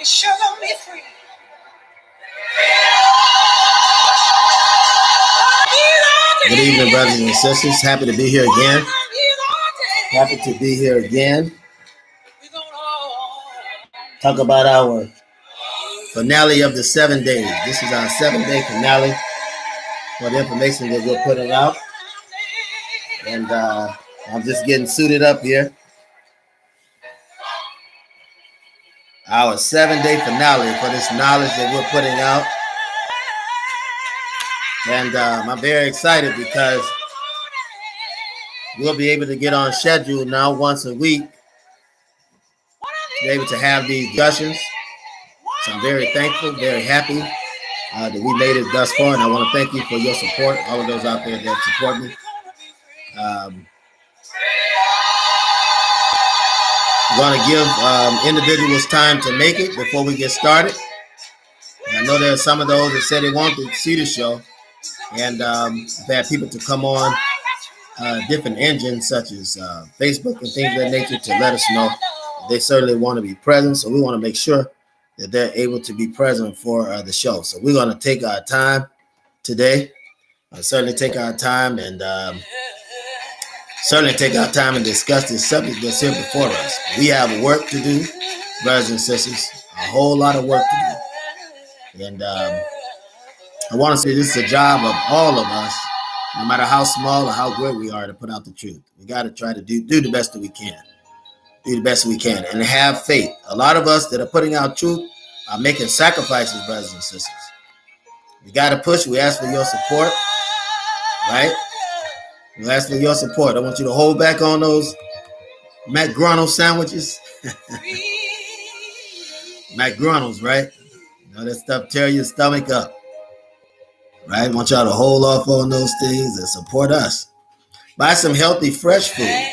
sure gonna be free. Good evening, brothers and sisters. Happy to be here again. Happy to be here again. Talk about our finale of the 7 days. This is our 7-day finale for the information that we're putting out. And I'm just getting suited up here. Our 7-day finale for this knowledge that we're putting out. And I'm very excited because we'll be able to get on schedule now once a week to be able to have these discussions. So I'm very thankful, very happy that we made it thus far. And I want to thank you for your support, all of those out there that support me. I'm going to give individuals time to make it before we get started. And I know there are some of those that said they want to see the show. And I've had people to come on different engines such as Facebook and things of that nature to let us know they certainly want to be present. So we want to make sure that they're able to be present for the show. So we're going to take our time today. Certainly take our time and discuss this subject that's here before us. We have work to do, brothers and sisters, a whole lot of work to do. And I want to say this is a job of all of us, no matter how small or how great we are, to put out the truth. We got to try to do the best that we can. Do the best we can and have faith. A lot of us that are putting out truth are making sacrifices, brothers and sisters. We got to push. We ask for your support, right? We ask for your support. I want you to hold back on those McGrunnell sandwiches. McGrunnells, right? You know, that stuff tear your stomach up, right? I want y'all to hold off on those things and support us. Buy some healthy, fresh food.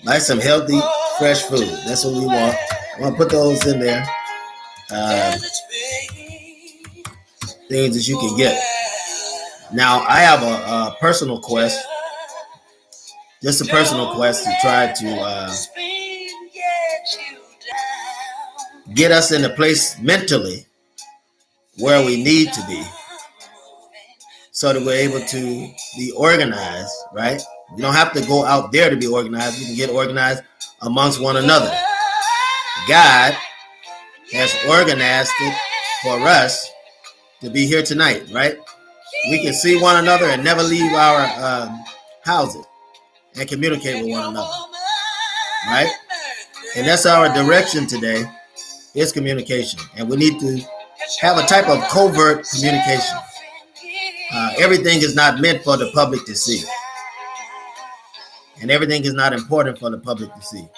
Buy some healthy, fresh food. That's what we want. I want to put those in there. Things that you can get. Now, I have a personal quest. Just a personal quest to try to get us in a place mentally where we need to be so that we're able to be organized, right? You don't have to go out there to be organized. You can get organized amongst one another. God has organized it for us to be here tonight, right? We can see one another and never leave our houses and communicate with one another, right? And that's our direction today, is communication. And we need to have a type of covert communication. Everything is not meant for the public to see. And everything is not important for the public to see.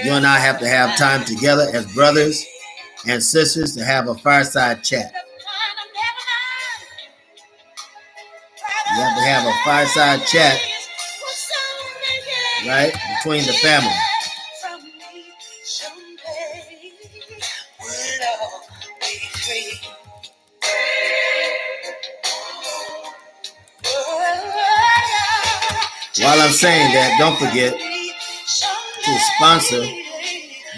You and I have to have time together as brothers and sisters to have a fireside chat. You have to have a fireside chat, right, between the family. While I'm saying that, don't forget to sponsor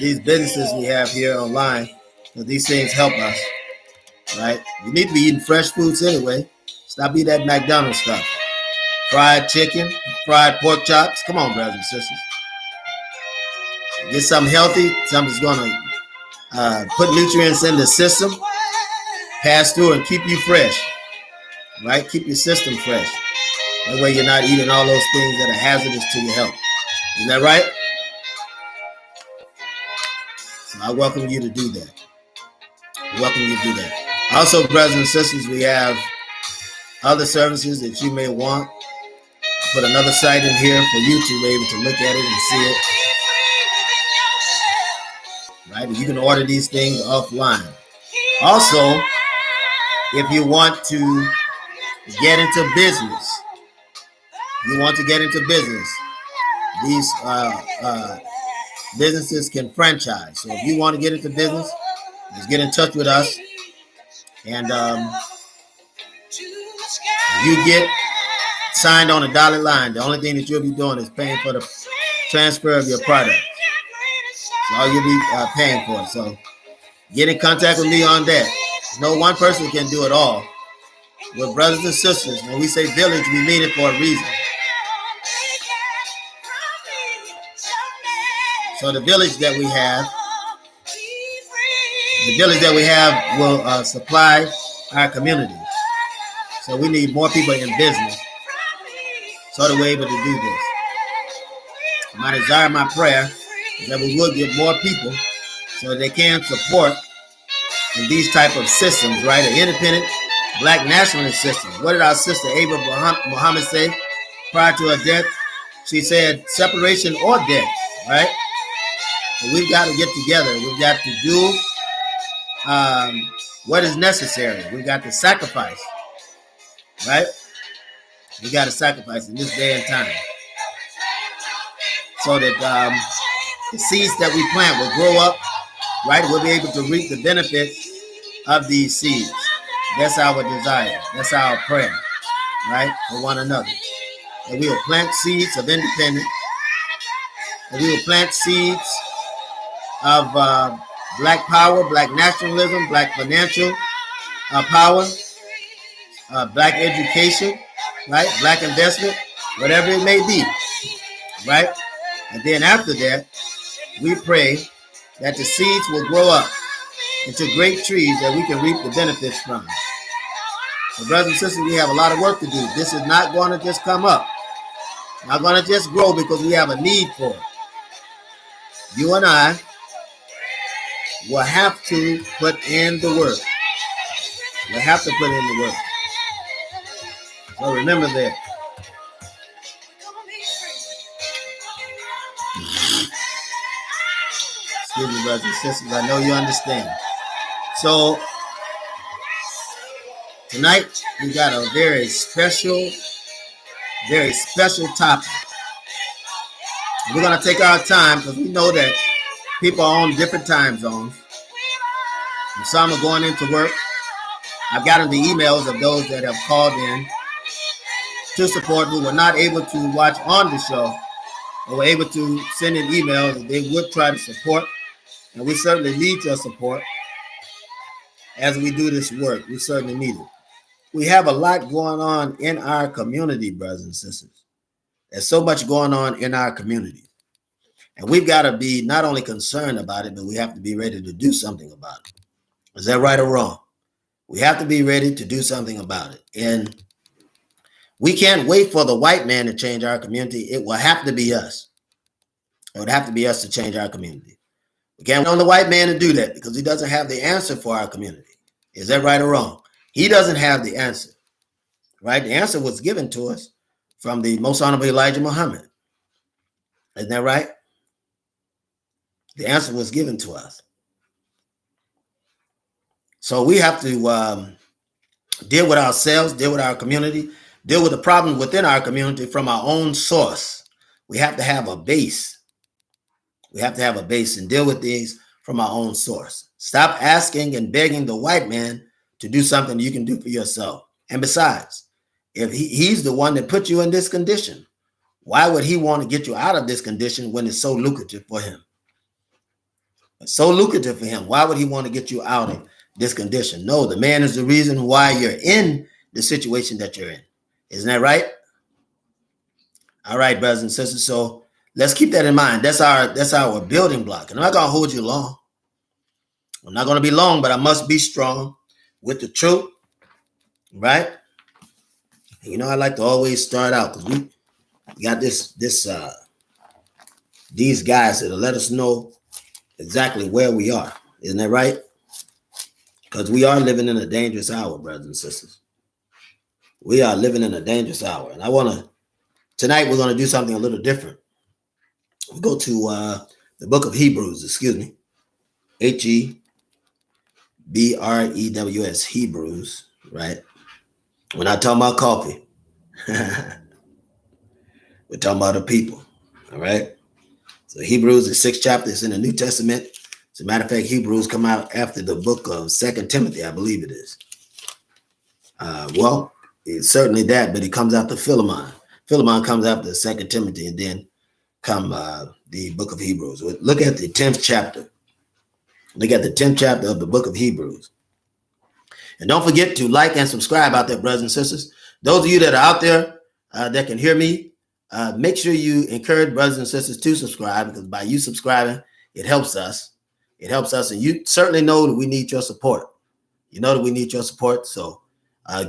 these businesses we have here online, because these things help us, right? You need to be eating fresh foods anyway. Stop eating that McDonald's stuff. Fried chicken, fried pork chops. Come on, brothers and sisters. Get something healthy, something that's going to put nutrients in the system, pass through and keep you fresh, right? Keep your system fresh. That way you're not eating all those things that are hazardous to your health. Isn't that right? So I welcome you to do that. Also, brothers and sisters, we have other services that you may want. Put another site in here for you to be able to look at it and see it. Right? And you can order these things offline. Also, if you want to get into business, these businesses can franchise. So if you want to get into business, just get in touch with us. And you get signed on a dotted line. The only thing that you'll be doing is paying for the transfer of your product. That's all you'll be paying for. So Get in contact with me on that. No one person can do it all. We're brothers and sisters. When we say village, we mean it for a reason. So the village that we have will supply our communities. So we need more people in business so that we're able to do this. My desire, my prayer is that we will get more people so that they can support in these type of systems, right? An independent black nationalist system. What did our sister Ava Muhammad say prior to her death? She said separation or death, right? So we've got to get together. We've got to do what is necessary. We've got to sacrifice, right? We got to sacrifice in this day and time so that the seeds that we plant will grow up, right? We'll be able to reap the benefits of these seeds. That's our desire. That's our prayer, right? For one another. That we will plant seeds of independence. That we will plant seeds of black power, black nationalism, black financial power, black education, right? Black investment, whatever it may be, right? And then after that, we pray that the seeds will grow up into great trees that we can reap the benefits from. So brothers and sisters, we have a lot of work to do. This is not going to just come up. Not going to just grow because we have a need for it. You and I will have to put in the work. We'll have to put in the work. So remember that. Excuse me, brothers and sisters. I know you understand. So tonight we got a very special topic. We're going to take our time because we know that people are on different time zones. And some are going into work. I've gotten the emails of those that have called in to support who were not able to watch on the show or were able to send in emails that they would try to support. And we certainly need your support as we do this work. We certainly need it. We have a lot going on in our community, brothers and sisters. There's so much going on in our community. And we've got to be not only concerned about it, but we have to be ready to do something about it. Is that right or wrong? We have to be ready to do something about it. And we can't wait for the white man to change our community. It will have to be us. It would have to be us to change our community. We can't wait on the white man to do that because he doesn't have the answer for our community. Is that right or wrong? He doesn't have the answer, right? The answer was given to us from the Most Honorable Elijah Muhammad. Isn't that right? The answer was given to us. So we have to deal with ourselves, deal with our community, deal with the problem within our community from our own source. We have to have a base. We have to have a base and deal with these from our own source. Stop asking and begging the white man to do something you can do for yourself. And besides, if he's the one that put you in this condition, why would he want to get you out of this condition when it's so lucrative for him? It's so lucrative for him. Why would he want to get you out of this condition? No, the man is the reason why you're in the situation that you're in. Isn't that right? All right, brothers and sisters. So let's keep that in mind. That's our building block. And I'm not going to hold you long. I'm not going to be long, but I must be strong with the truth. Right? And you know, I like to always start out because we got these guys that'll let us know exactly where we are. Isn't that right? Because we are living in a dangerous hour, brothers and sisters. We are living in a dangerous hour. And tonight we're going to do something a little different. We go to the book of Hebrews, Hebrews, Hebrews, right? We're not talking about coffee. We're talking about the people, all right? So Hebrews, the 6th chapter, is in the New Testament. As a matter of fact, Hebrews come out after the book of 2 Timothy, I believe it is. Well, it's certainly that, but it comes after Philemon. Philemon comes after 2 Timothy, and then come the book of Hebrews. Look at the 10th chapter Look at the 10th chapter of the book of Hebrews. And don't forget to like and subscribe out there, brothers and sisters. Those of you that are out there that can hear me, make sure you encourage brothers and sisters to subscribe, because by you subscribing, it helps us. It helps us. And you certainly know that we need your support. You know that we need your support. So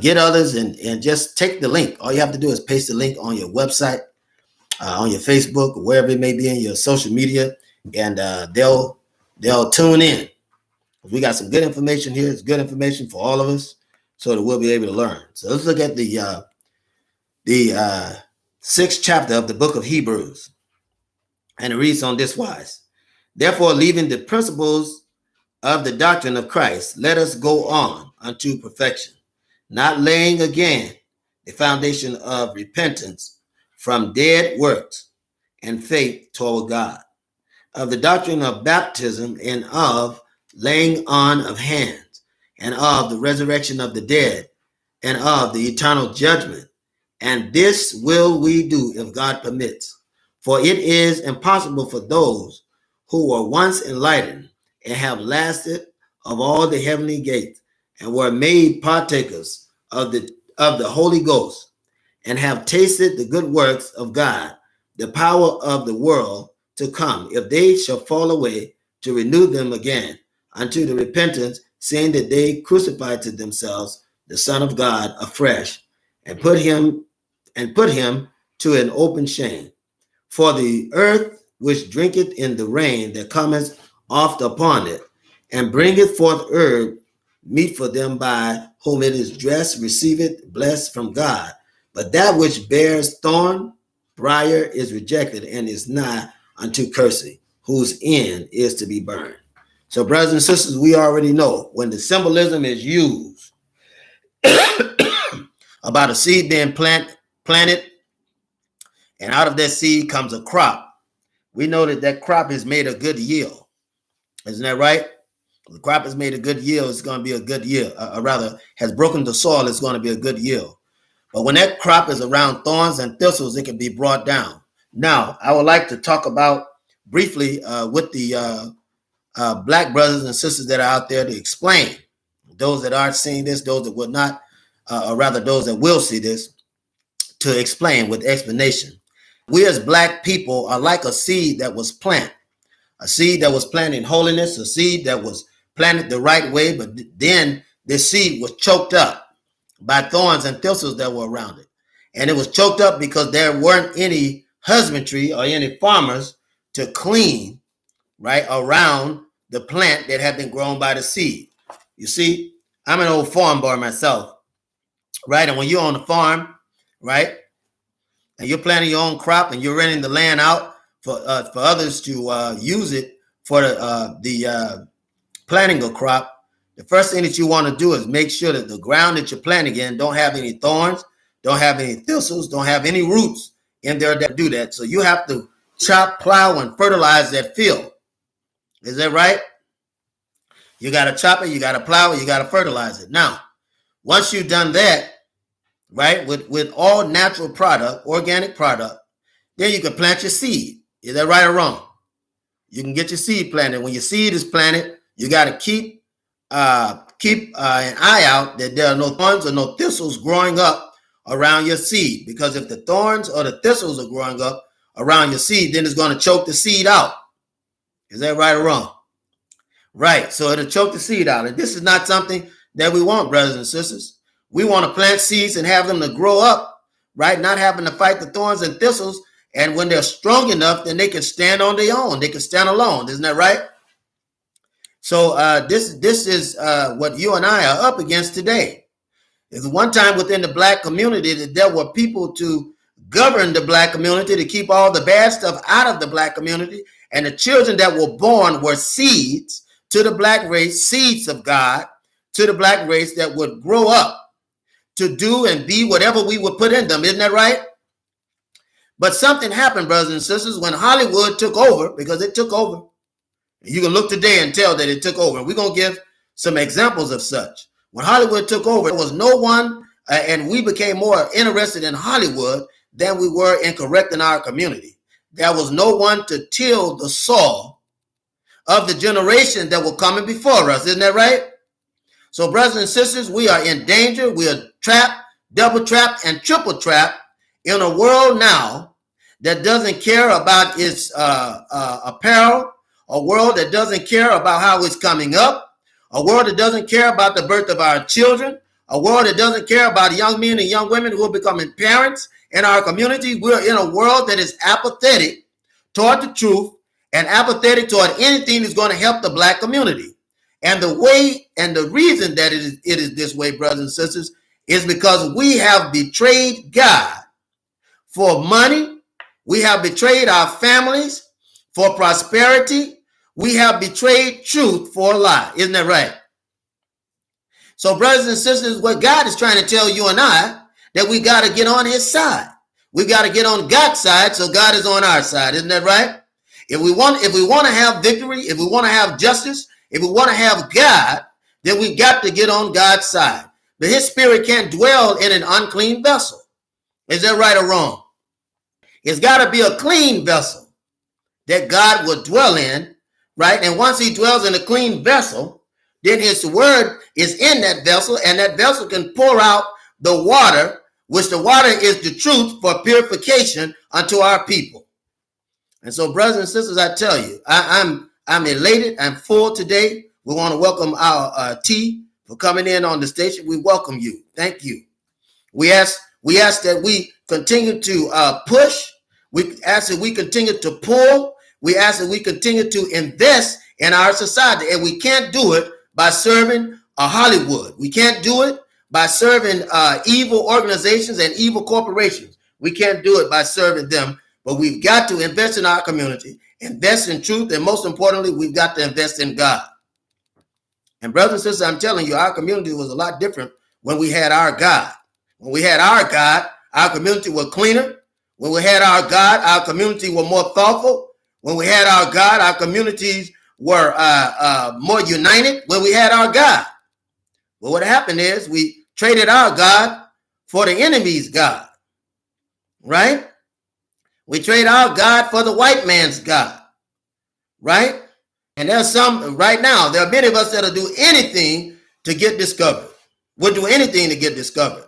get others and just take the link. All you have to do is paste the link on your website, on your Facebook, or wherever it may be in your social media, and they'll tune in. We got some good information here. It's good information for all of us, so that we'll be able to learn. So let's look at the 6th chapter of the book of Hebrews, and it reads on this wise: Therefore, leaving the principles of the doctrine of Christ, let us go on unto perfection, not laying again the foundation of repentance from dead works and faith toward God, of the doctrine of baptism, and of laying on of hands, and of the resurrection of the dead, and of the eternal judgment. And this will we do if God permits. For it is impossible for those who were once enlightened and have lasted of all the heavenly gates, and were made partakers of the Holy Ghost, and have tasted the good works of God, the power of the world to come, if they shall fall away, to renew them again unto the repentance, seeing that they crucified to themselves the Son of God afresh, and put him to an open shame. For the earth which drinketh in the rain that cometh oft upon it, and bringeth forth herb meet for them by whom it is dressed, receiveth blessed from God. But that which bears thorn, briar, is rejected, and is nigh unto cursing, whose end is to be burned. So, brothers and sisters, we already know when the symbolism is used about a seed being planted, and out of that seed comes a crop, we know that crop has made a good yield. Isn't that right? The crop has made a good yield. It's going to be a good yield. Rather, has broken the soil. It's going to be a good yield. But when that crop is around thorns and thistles, it can be brought down. Now, I would like to talk about briefly with the black brothers and sisters that are out there to explain. Those that aren't seeing this, those that will not, or rather those that will see this, to explain with explanation. We as black people are like a seed that was planted. A seed that was planted in holiness, a seed that was planted the right way, but then this seed was choked up by thorns and thistles that were around it. And it was choked up because there weren't any husbandry or any farmers to clean, right, around the plant that had been grown by the seed. You see, I'm an old farm boy myself, right? And when you're on the farm, right, and you're planting your own crop and you're renting the land out for others to use it for the planting a crop, the first thing that you want to do is make sure that the ground that you're planting in don't have any thorns, don't have any thistles, don't have any roots in there that do that. So you have to chop, plow, and fertilize that field. Is that right? You got to chop it, you got to plow it, you got to fertilize it. Now, once you've done that, right, with all natural product, organic product, then you can plant your seed. Is that right or wrong? You can get your seed planted. When your seed is planted, you got to keep an eye out that there are no thorns or no thistles growing up around your seed. Because if the thorns or the thistles are growing up around your seed, then it's going to choke the seed out. Is that right or wrong? Right. So it'll choke the seed out. And this is not something that we want, brothers and sisters. We want to plant seeds and have them to grow up, right? Not having to fight the thorns and thistles. And when they're strong enough, then they can stand on their own. They can stand alone. Isn't that right? So this is what you and I are up against today. There's one time within the black community that there were people to govern the black community, to keep all the bad stuff out of the black community. And the children that were born were seeds to the black race, seeds of God to the black race that would grow up to do and be whatever we would put in them. Isn't that right? But something happened, brothers and sisters, when Hollywood took over, because it took over. You can look today and tell that it took over. We're going to give some examples of such. When Hollywood took over, there was no one, and we became more interested in Hollywood than we were in correcting our community. There was no one to till the soil of the generation that were coming before us. Isn't that right? So brothers and sisters, we are in danger. We are trapped, double trapped, and triple trapped in a world now that doesn't care about its apparel, a world that doesn't care about how it's coming up, a world that doesn't care about the birth of our children, a world that doesn't care about young men and young women who are becoming parents in our community. We're in a world that is apathetic toward the truth and apathetic toward anything that's going to help the black community. And the way and the reason that it is this way, brothers and sisters, is because we have betrayed God for money. We have betrayed our families for prosperity. We have betrayed truth for a lie. Isn't that right? So brothers and sisters, what God is trying to tell you and I, that we got to get on his side. We got to get on God's side so God is on our side. Isn't that right? If we want to have victory, if we want to have justice, if we want to have God, then we got to get on God's side. But his spirit can't dwell in an unclean vessel. Is that right or wrong? It's got to be a clean vessel that God will dwell in, right? And once he dwells in a clean vessel, then his word is in that vessel, and that vessel can pour out the water, which the water is the truth for purification unto our people. And so, brothers and sisters, I tell you, I'm elated. I'm full today. We want to welcome our T for coming in on the station. We welcome you. Thank you. We ask that we continue to push. We ask that we continue to pull. We ask that we continue to invest in our society, and we can't do it by serving Hollywood. We can't do it by serving evil organizations and evil corporations. We can't do it by serving them, but we've got to invest in our community, invest in truth, and most importantly, we've got to invest in God. And brothers and sisters, I'm telling you, our community was a lot different when we had our God. When we had our God, our community was cleaner. When we had our God, our community was more thoughtful. When we had our God, our communities were more united. When we had our God. But what happened is we traded our God for the enemy's God, right? We trade our God for the white man's God, right? And there's some right now, there are many of us that'll do anything to get discovered. We'll do anything to get discovered.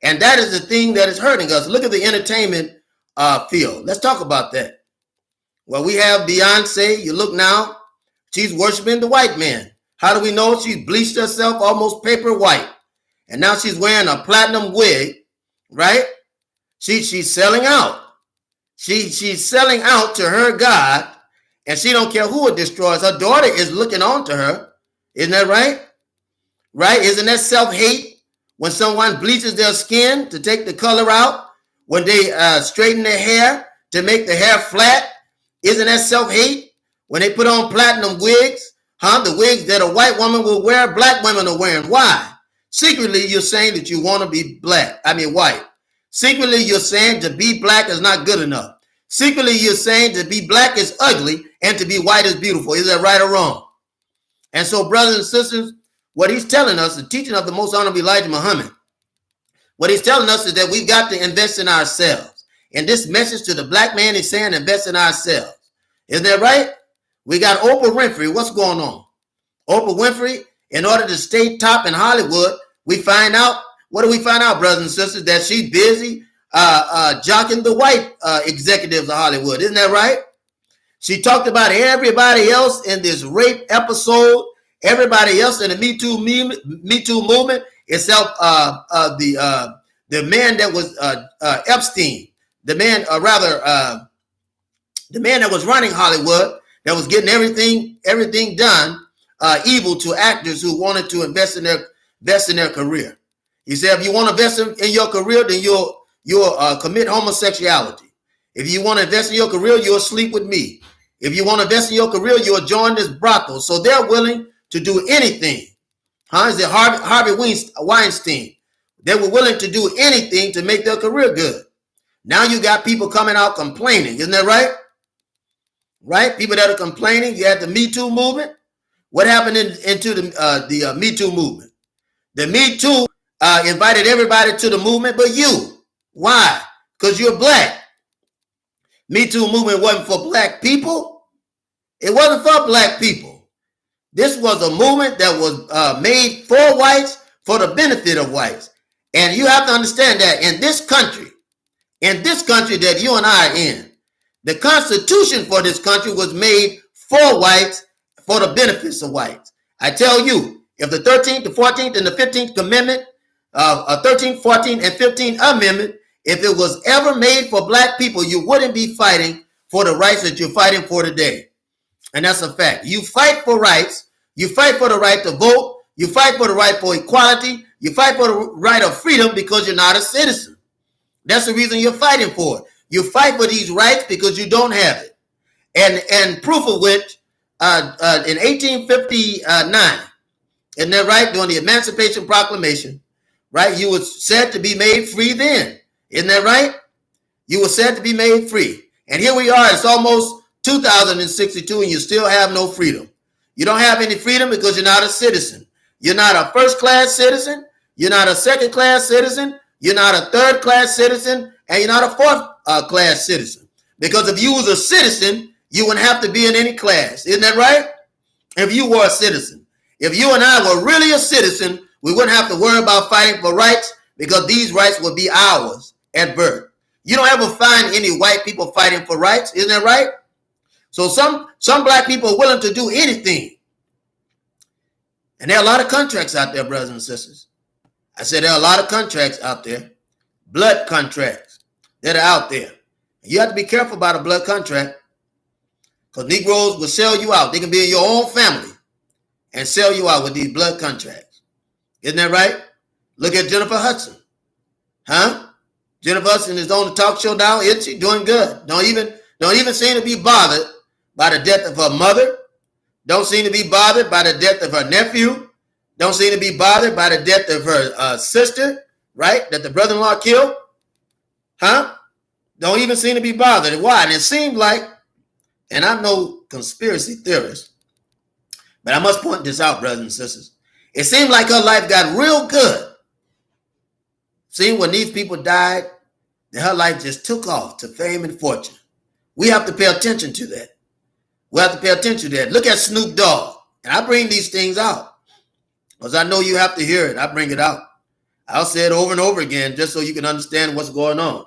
And that is the thing that is hurting us. Look at the entertainment field. Let's talk about that. Well, we have Beyonce. You look now, she's worshiping the white man. How do we know? She's bleached herself almost paper white. And now she's wearing a platinum wig, right? She's selling out. She's selling out to her God, and she don't care who it destroys. Her daughter is looking on to her. Isn't that right? Right? Isn't that self-hate? When someone bleaches their skin to take the color out, when they straighten their hair to make the hair flat, isn't that self-hate? When they put on platinum wigs, the wigs that a white woman will wear, black women are wearing. Why? Secretly, you're saying that you want to be white. Secretly, you're saying to be black is not good enough. Secretly, you're saying to be black is ugly and to be white is beautiful. Is that right or wrong? And so, brothers and sisters, what he's telling us, the teaching of the Most Honorable Elijah Muhammad, what he's telling us is that we've got to invest in ourselves. And this message to the black man is saying invest in ourselves. Isn't that right? We got Oprah Winfrey. What's going on? Oprah Winfrey, in order to stay top in Hollywood, what do we find out, brothers and sisters? That she's busy jocking the white executives of Hollywood. Isn't that right? She talked about everybody else in this rape episode, everybody else in the Me Too movement, except the man that was Epstein, the man that was running Hollywood, that was getting everything done evil to actors who wanted to invest in their career. He said, if you want to invest in your career, then you'll commit homosexuality. If you want to invest in your career, you'll sleep with me. If you want to invest in your career, you'll join this brothel. So they're willing to do anything. Is it Harvey Weinstein? They were willing to do anything to make their career good. Now you got people coming out complaining. Isn't that right? Right? People that are complaining. You had the Me Too movement. What happened into the Me Too movement? The Me Too invited everybody to the movement but you. Why? Because you're black. Me Too movement wasn't for black people. It wasn't for black people. This was a movement that was made for whites, for the benefit of whites. And you have to understand that in this country that you and I are in, the Constitution for this country was made for whites, for the benefits of whites. I tell you, if the 13th, the 14th, and the 15th Amendment, 13th, 14th, and 15th Amendment, if it was ever made for black people, you wouldn't be fighting for the rights that you're fighting for today. And that's a fact. You fight for rights. You fight for the right to vote. You fight for the right for equality. You fight for the right of freedom because you're not a citizen. That's the reason you're fighting for it. You fight for these rights because you don't have it. And proof of which, in 1859, isn't that right? During the Emancipation Proclamation, right? You were said to be made free then. Isn't that right? You were said to be made free. And here we are. It's almost 2062 and you still have no freedom. You don't have any freedom because you're not a citizen. You're not a first-class citizen. You're not a second-class citizen. You're not a third-class citizen. And you're not a fourth-class citizen. Because if you was a citizen, you wouldn't have to be in any class. Isn't that right? If you were a citizen. If you and I were really a citizen, we wouldn't have to worry about fighting for rights because these rights would be ours at birth. You don't ever find any white people fighting for rights. Isn't that right? So some black people are willing to do anything. And there are a lot of contracts out there, brothers and sisters. I said there are a lot of contracts out there, blood contracts that are out there. You have to be careful about a blood contract because Negroes will sell you out. They can be in your own family and sell you out with these blood contracts. Isn't that right? Look at Jennifer Hudson. Huh? Jennifer Hudson is on the talk show now. Isn't she? Doing good. Don't even seem to be bothered by the death of her mother. Don't seem to be bothered by the death of her nephew. Don't seem to be bothered by the death of her sister, right? That the brother-in-law killed. Huh? Don't even seem to be bothered. Why? And it seemed like, and I'm no conspiracy theorist, but I must point this out, brothers and sisters. It seemed like her life got real good. Seeing when these people died, that her life just took off to fame and fortune. We have to pay attention to that. We have to pay attention to that. Look at Snoop Dogg. And I bring these things out because I know you have to hear it. I bring it out. I'll say it over and over again just so you can understand what's going on.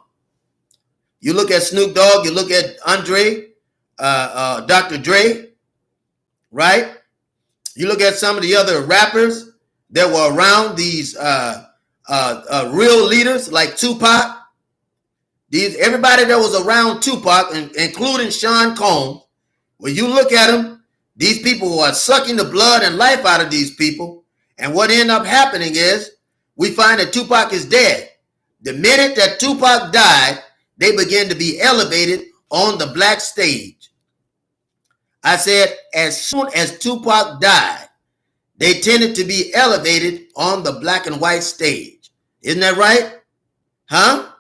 You look at Snoop Dogg, you look at Andre, Dr. Dre, right? You look at some of the other rappers that were around these real leaders like Tupac. Everybody that was around Tupac, including Sean Combs, when you look at them, these people are sucking the blood and life out of these people. And what ended up happening is we find that Tupac is dead. The minute that Tupac died, they began to be elevated on the black stage. I said, as soon as Tupac died, they tended to be elevated on the black and white stage. Isn't that right? Huh?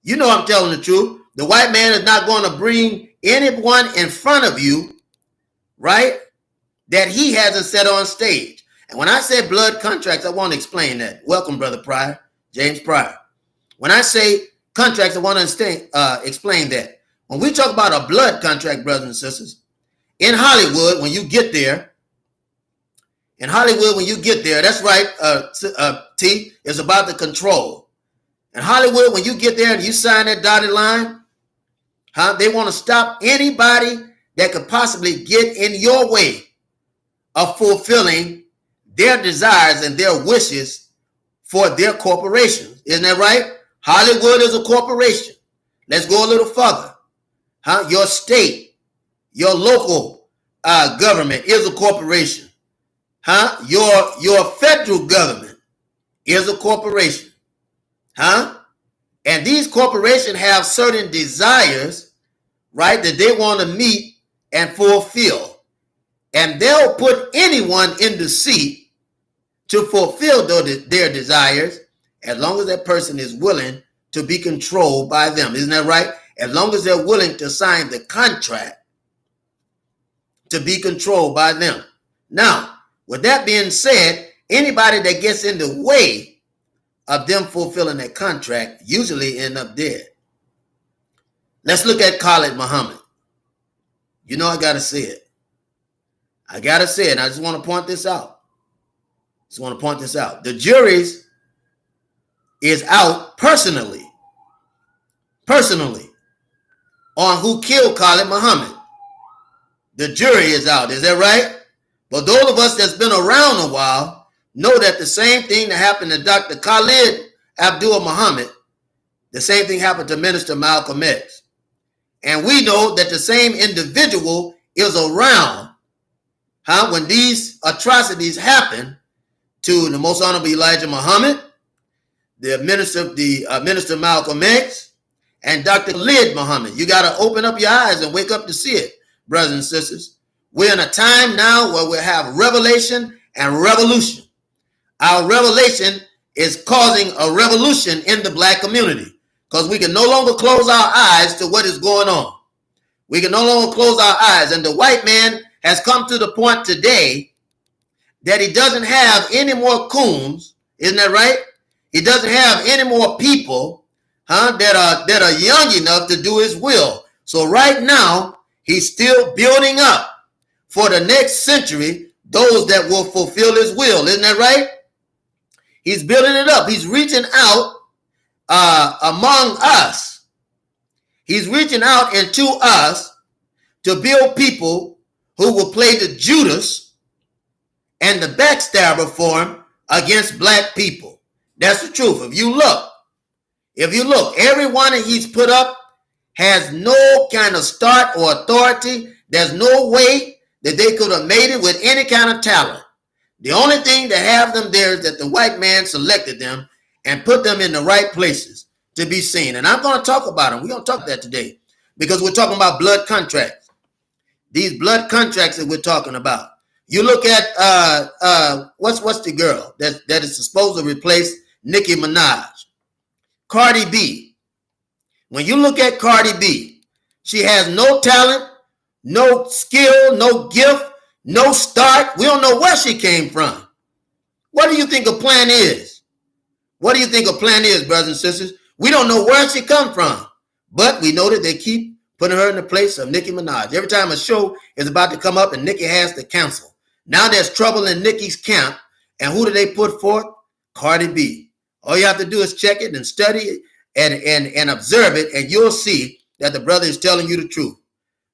You know I'm telling the truth. The white man is not going to bring anyone in front of you, right, that he hasn't set on stage. And when I say blood contracts, I want to explain that. Welcome, Brother Pryor, James Pryor. When I say contracts, I want to explain that. When we talk about a blood contract, brothers and sisters, in Hollywood, when you get there, that's right, T, is about the control. In Hollywood, when you get there and you sign that dotted line, they want to stop anybody that could possibly get in your way of fulfilling their desires and their wishes for their corporations. Isn't that right? Hollywood is a corporation. Let's go a little further. Your state, your local government is a corporation. Your federal government is a corporation. And these corporations have certain desires, right, that they want to meet and fulfill. And they'll put anyone in the seat to fulfill their desires as long as that person is willing to be controlled by them. Isn't that right? As long as they're willing to sign the contract to be controlled by them. Now, with that being said, anybody that gets in the way of them fulfilling that contract usually end up dead. Let's look at Khalid Muhammad. You know I got to say it. I gotta say it. I just want to point this out. The juries is out personally on who killed Khalid Muhammad. The jury is out. Is that right? But those of us that's been around a while know that the same thing that happened to Dr. Khalid Abdul Muhammad, the same thing happened to Minister Malcolm X. And we know that the same individual is around when these atrocities happen to the Most Honorable Elijah Muhammad, the Minister Malcolm X, and Dr. Khalid Muhammad. You got to open up your eyes and wake up to see it, brothers and sisters. We're in a time now where we have revelation and revolution. Our revelation is causing a revolution in the black community because we can no longer close our eyes to what is going on. We can no longer close our eyes. And the white man has come to the point today that he doesn't have any more coons. Isn't that right? He doesn't have any more people that are young enough to do his will. So right now, he's still building up for the next century those that will fulfill his will. Isn't that right? He's building it up. He's reaching out among us. He's reaching out into us to build people who will play the Judas and the backstabber for him against black people. That's the truth. If you look, everyone that he's put up has no kind of start or authority. There's no way that they could have made it with any kind of talent. The only thing that have them there is that the white man selected them and put them in the right places to be seen. And I'm going to talk about them. We're going to talk about that today because we're talking about blood contracts. These blood contracts that we're talking about. You look at what's the girl that is supposed to replace Nicki Minaj? Cardi B. When you look at Cardi B, she has no talent, no skill, no gift, no start. We don't know where she came from. What do you think a plan is? What do you think a plan is, brothers and sisters? We don't know where she come from, but we know that they keep putting her in the place of Nicki Minaj. Every time a show is about to come up and Nicki has to cancel. Now there's trouble in Nicki's camp, and who do they put forth? Cardi B. All you have to do is check it and study it and observe it, and you'll see that the brother is telling you the truth.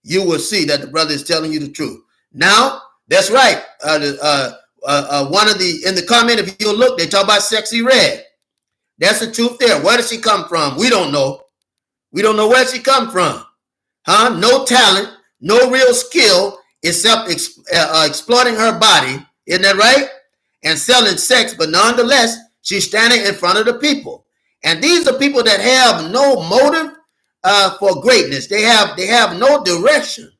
You will see that the brother is telling you the truth. Now, that's right. In the comment, if you look, they talk about Sexy Red. That's the truth there. Where does she come from? We don't know. We don't know where she come from. No talent, no real skill, except exploiting her body. Isn't that right? And selling sex, but nonetheless, she's standing in front of the people. And these are people that have no motive for greatness. They have no direction.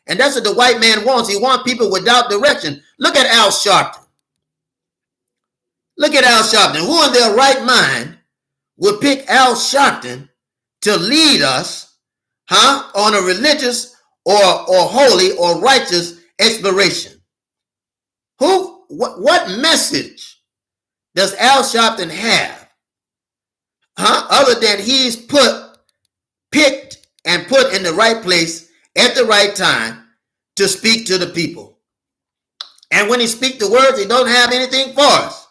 And that's what the white man wants. He wants people without direction. Look at Al Sharpton. Look at Al Sharpton. Who in their right mind would pick Al Sharpton to lead us on a religious or holy or righteous exploration? What message does Al Sharpton have? Other than he's picked and put in the right place at the right time to speak to the people. And when he speaks the words, he don't have anything for us.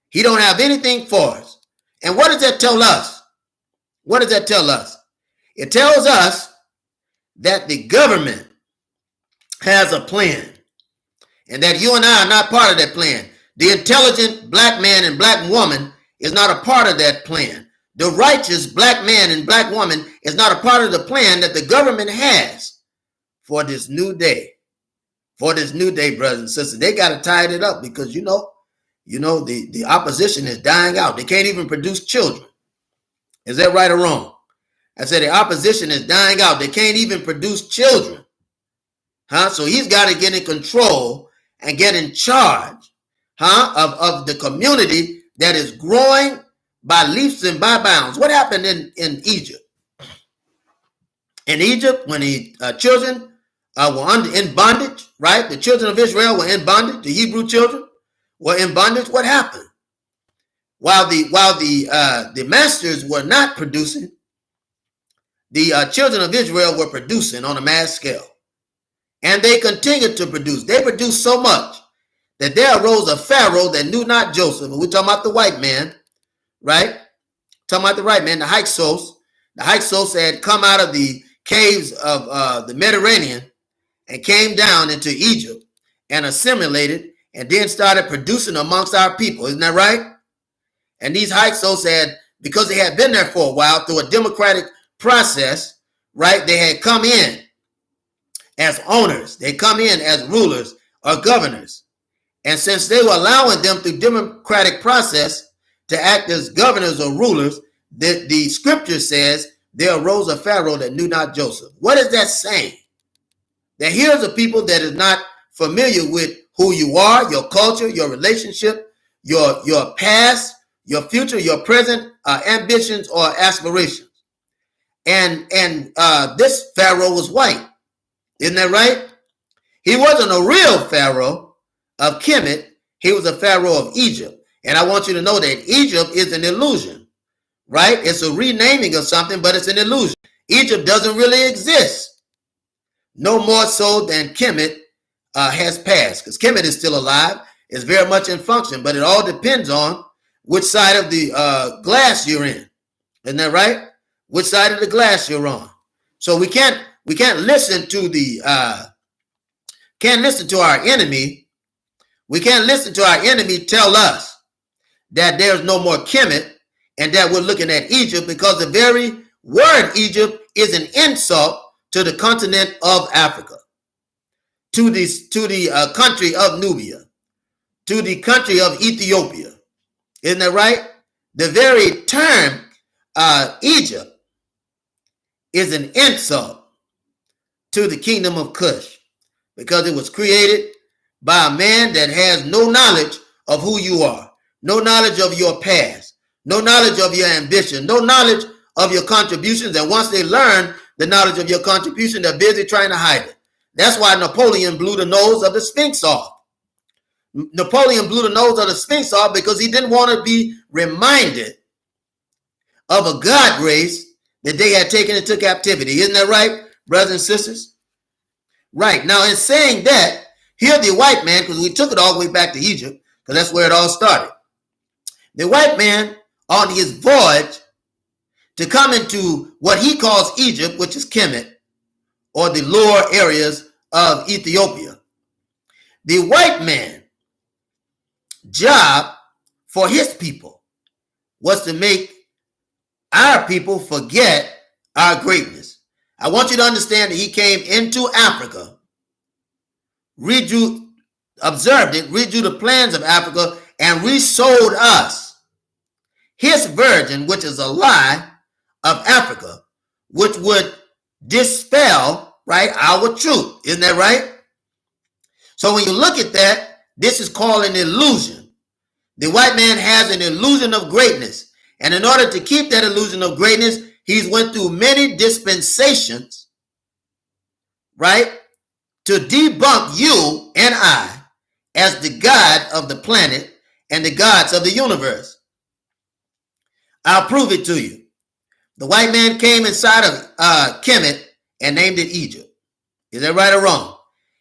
He don't have anything for us. And what does that tell us? What does that tell us? It tells us that the government has a plan and that you and I are not part of that plan. The intelligent black man and black woman is not a part of that plan. The righteous black man and black woman is not a part of the plan that the government has for this new day. For this new day, brothers and sisters. They got to tie it up because, the opposition is dying out. They can't even produce children. Is that right or wrong? I said the opposition is dying out. They can't even produce children. So he's got to get in control and get in charge of the community that is growing by leaps and by bounds. What happened in Egypt? In Egypt, when the children were in bondage, right? The children of Israel were in bondage. The Hebrew children were in bondage. What happened? While the masters were not producing, the children of Israel were producing on a mass scale. And they continued to produce. They produced so much that there arose a Pharaoh that knew not Joseph. And we're talking about the white man, right? Talking about the right man, the Hyksos. The Hyksos had come out of the caves of the Mediterranean and came down into Egypt and assimilated and then started producing amongst our people. Isn't that right? And these Hyksos had, because they had been there for a while through a democratic process, right? They had come in as owners. They come in as rulers or governors. And since they were allowing them through democratic process to act as governors or rulers, the scripture says there arose a Pharaoh that knew not Joseph. What is that saying? That here's a people that is not familiar with who you are, your culture, your relationship, your past, your future, your present ambitions or aspirations. And this Pharaoh was white. Isn't that right? He wasn't a real Pharaoh of Kemet. He was a Pharaoh of Egypt. And I want you to know that Egypt is an illusion, right? It's a renaming of something, but it's an illusion. Egypt doesn't really exist. No more so than Kemet has passed, because Kemet is still alive. It's very much in function, but it all depends on which side of the glass you're in. Isn't that right? Which side of the glass you're on. So we can't listen to our enemy. We can't listen to our enemy tell us that there's no more Kemet and that we're looking at Egypt, because the very word Egypt is an insult to the continent of Africa, to the country of Nubia, to the country of Ethiopia. Isn't that right? The very term Egypt is an insult to the kingdom of Cush, because it was created by a man that has no knowledge of who you are, no knowledge of your past, no knowledge of your ambition, no knowledge of your contributions. And once they learn the knowledge of your contribution, they're busy trying to hide it. That's why Napoleon blew the nose of the Sphinx off. Napoleon blew the nose of the Sphinx off because he didn't want to be reminded of a God race that they had taken into captivity. Isn't that right, brothers and sisters? Right. Now, in saying that, here the white man, because we took it all the way back to Egypt, because that's where it all started. The white man, on his voyage to come into what he calls Egypt, which is Kemet, or the lower areas of Ethiopia. The white man job for his people was to make our people forget our greatness. I want you to understand that he came into Africa, observed it, redrew the plans of Africa, and resold us his virgin, which is a lie of Africa, which would dispel, right, our truth. Isn't that right? So when you look at that, this is called an illusion. The white man has an illusion of greatness. And in order to keep that illusion of greatness, he's went through many dispensations, right, to debunk you and I as the God of the planet and the gods of the universe. I'll prove it to you. The white man came inside of Kemet and named it Egypt. Is that right or wrong?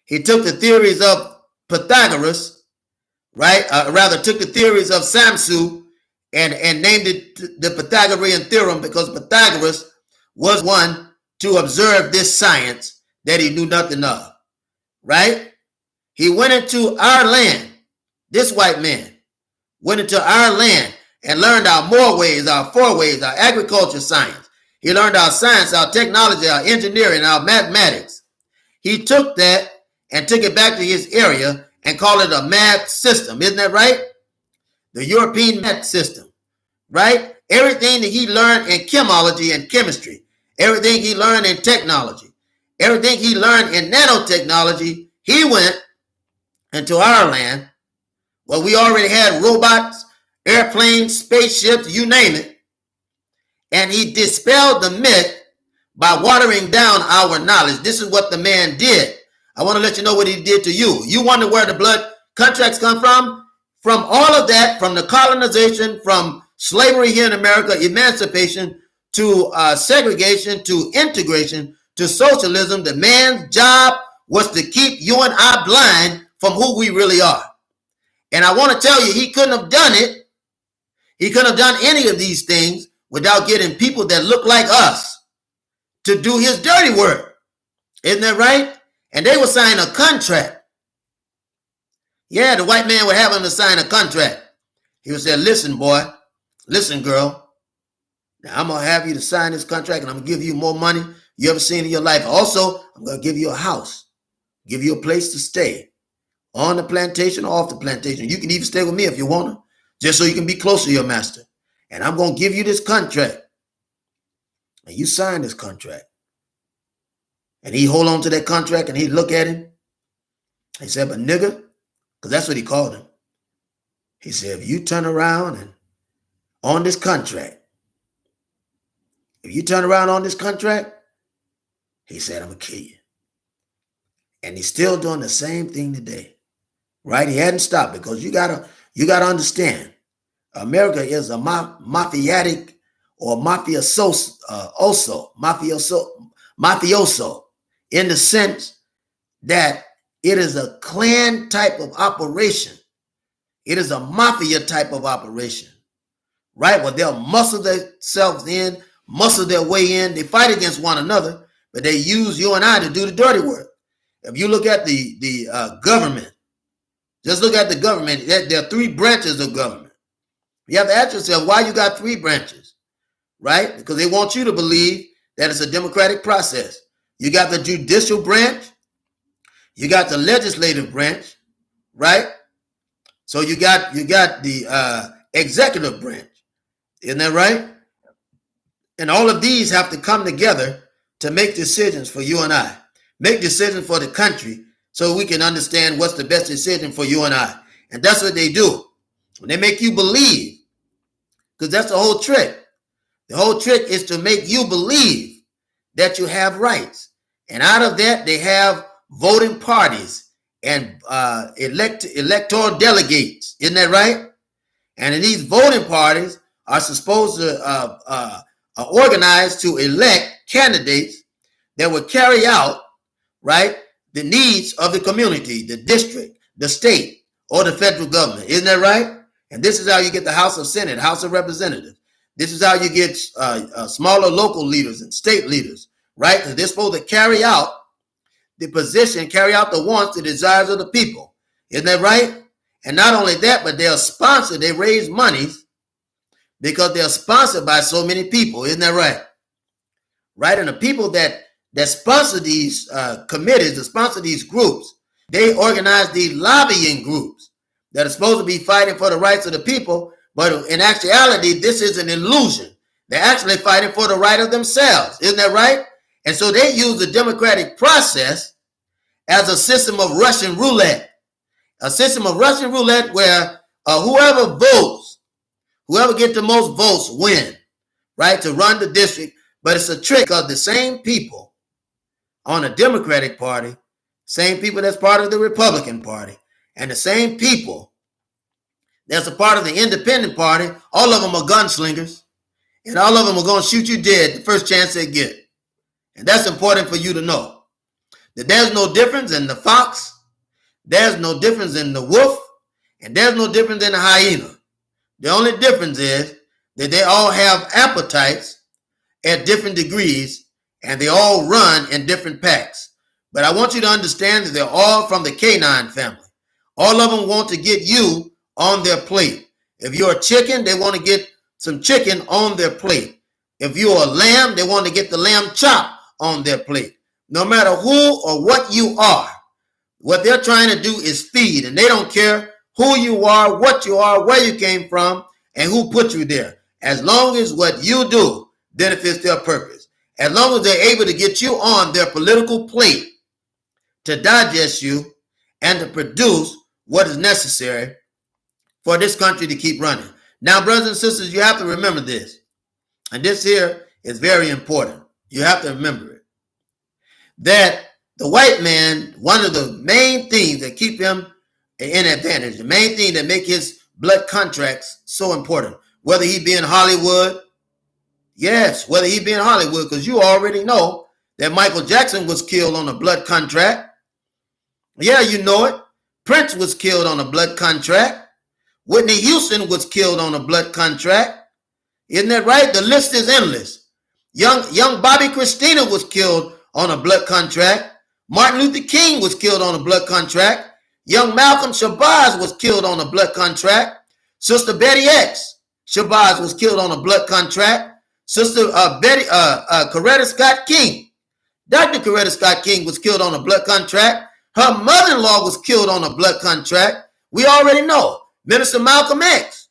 He took the theories of Pythagoras, right? Rather took the theories of Samsu and named it the Pythagorean theorem, because Pythagoras was one to observe this science that he knew nothing of, right? He went into our land. This white man went into our land and learned our more ways, our four ways, our agriculture science. He learned our science, our technology, our engineering, our mathematics. He took that and took it back to his area and called it a math system. Isn't that right? The European math system, right? Everything that he learned in chemology and chemistry, everything he learned in technology, everything he learned in nanotechnology, he went into our land where we already had robots, airplanes, spaceships, you name it. And he dispelled the myth by watering down our knowledge. This is what the man did. I want to let you know what he did to you. You wonder where the blood contracts come from? From all of that, from the colonization, from slavery here in America, emancipation, to segregation, to integration, to socialism, the man's job was to keep you and I blind from who we really are. And I want to tell you, he couldn't have done it. He couldn't have done any of these things without getting people that look like us to do his dirty work. Isn't that right? And they would sign a contract. Yeah, the white man would have him to sign a contract. He would say, listen, boy, listen, girl, now I'm going to have you to sign this contract and I'm going to give you more money you ever seen in your life. Also, I'm going to give you a house, give you a place to stay on the plantation or off the plantation. You can even stay with me if you want to, just so you can be closer to your master. And I'm going to give you this contract. And you sign this contract. And he hold on to that contract and he look at him. He said, but nigga, because that's what he called him. He said, if you turn around and on this contract, he said, I'm going to kill you. And he's still doing the same thing today, right? He hadn't stopped, because you gotta understand, America is a mafioso in the sense that it is a clan type of operation. It is a mafia type of operation, right? Where they'll muscle themselves in, muscle their way in. They fight against one another, but they use you and I to do the dirty work. If you look at the government, just look at the government. There are three branches of government. You have to ask yourself why you got three branches, right? Because they want you to believe that it's a democratic process. You got the judicial branch, you got the legislative branch, right? So you got the executive branch, isn't that right? And all of these have to come together to make decisions for you and I, make decisions for the country, so we can understand what's the best decision for you and I. And that's what they do. When they make you believe, because that's the whole trick. The whole trick is to make you believe that you have rights. And out of that, they have voting parties and electoral delegates. Isn't that right? And in these voting parties are supposed to organize to elect candidates that will carry out, right, the needs of the community, the district, the state, or the federal government. Isn't that right? And this is how you get the House of Senate, House of Representatives. This is how you get smaller local leaders and state leaders, right? Because they're supposed to carry out the position, carry out the wants, the desires of the people. Isn't that right? And not only that, but they're sponsored. They raise monies because they're sponsored by so many people. Isn't that right? Right? And the people that sponsor these committees, that sponsor these groups, they organize these lobbying groups that are supposed to be fighting for the rights of the people. But in actuality, this is an illusion. They're actually fighting for the right of themselves. Isn't that right? And so they use the democratic process as a system of Russian roulette. A system of Russian roulette where whoever votes, whoever gets the most votes win, right, to run the district. But it's a trick of the same people on the Democratic Party, same people that's part of the Republican Party, and the same people that's a part of the Independent Party. All of them are gunslingers, and all of them are going to shoot you dead the first chance they get. And that's important for you to know, that there's no difference in the fox, there's no difference in the wolf, and there's no difference in the hyena. The only difference is that they all have appetites at different degrees, and they all run in different packs. But I want you to understand that they're all from the canine family. All of them want to get you on their plate. If you're a chicken, they want to get some chicken on their plate. If you're a lamb, they want to get the lamb chop on their plate. No matter who or what you are, what they're trying to do is feed, and they don't care who you are, what you are, where you came from, and who put you there. As long as what you do benefits their purpose. As long as they're able to get you on their political plate to digest you and to produce what is necessary for this country to keep running. Now, brothers and sisters, you have to remember this. And this here is very important. You have to remember it. That the white man, one of the main things that keep him in advantage, the main thing that make his blood contracts so important, whether he be in Hollywood, yes, whether he be in Hollywood, because you already know that Michael Jackson was killed on a blood contract. Yeah, you know it. Prince was killed on a blood contract. Whitney Houston was killed on a blood contract. Isn't that right? The list is endless. Young Bobby Christina was killed on a blood contract. Martin Luther King was killed on a blood contract. Young Malcolm Shabazz was killed on a blood contract. Sister Betty X Shabazz was killed on a blood contract. Sister Coretta Scott King, Dr. Coretta Scott King was killed on a blood contract. Her mother-in-law was killed on a blood contract. We already know. Minister Malcolm X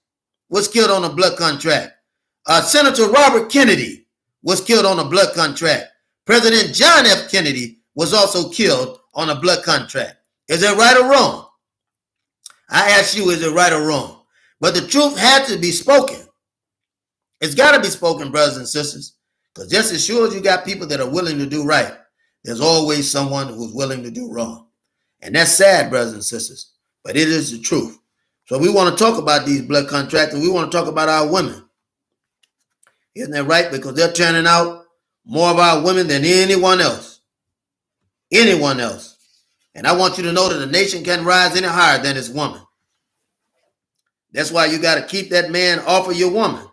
was killed on a blood contract. Senator Robert Kennedy was killed on a blood contract. President John F. Kennedy was also killed on a blood contract. Is that right or wrong? I ask you, is it right or wrong? But the truth had to be spoken. It's got to be spoken, brothers and sisters, because just as sure as you got people that are willing to do right, there's always someone who's willing to do wrong. And that's sad, brothers and sisters, but it is the truth. So we want to talk about these blood contracts, and we want to talk about our women. Isn't that right? Because they're turning out more of our women than anyone else. Anyone else. And I want you to know that a nation can't rise any higher than its woman. That's why you got to keep that man off of your woman.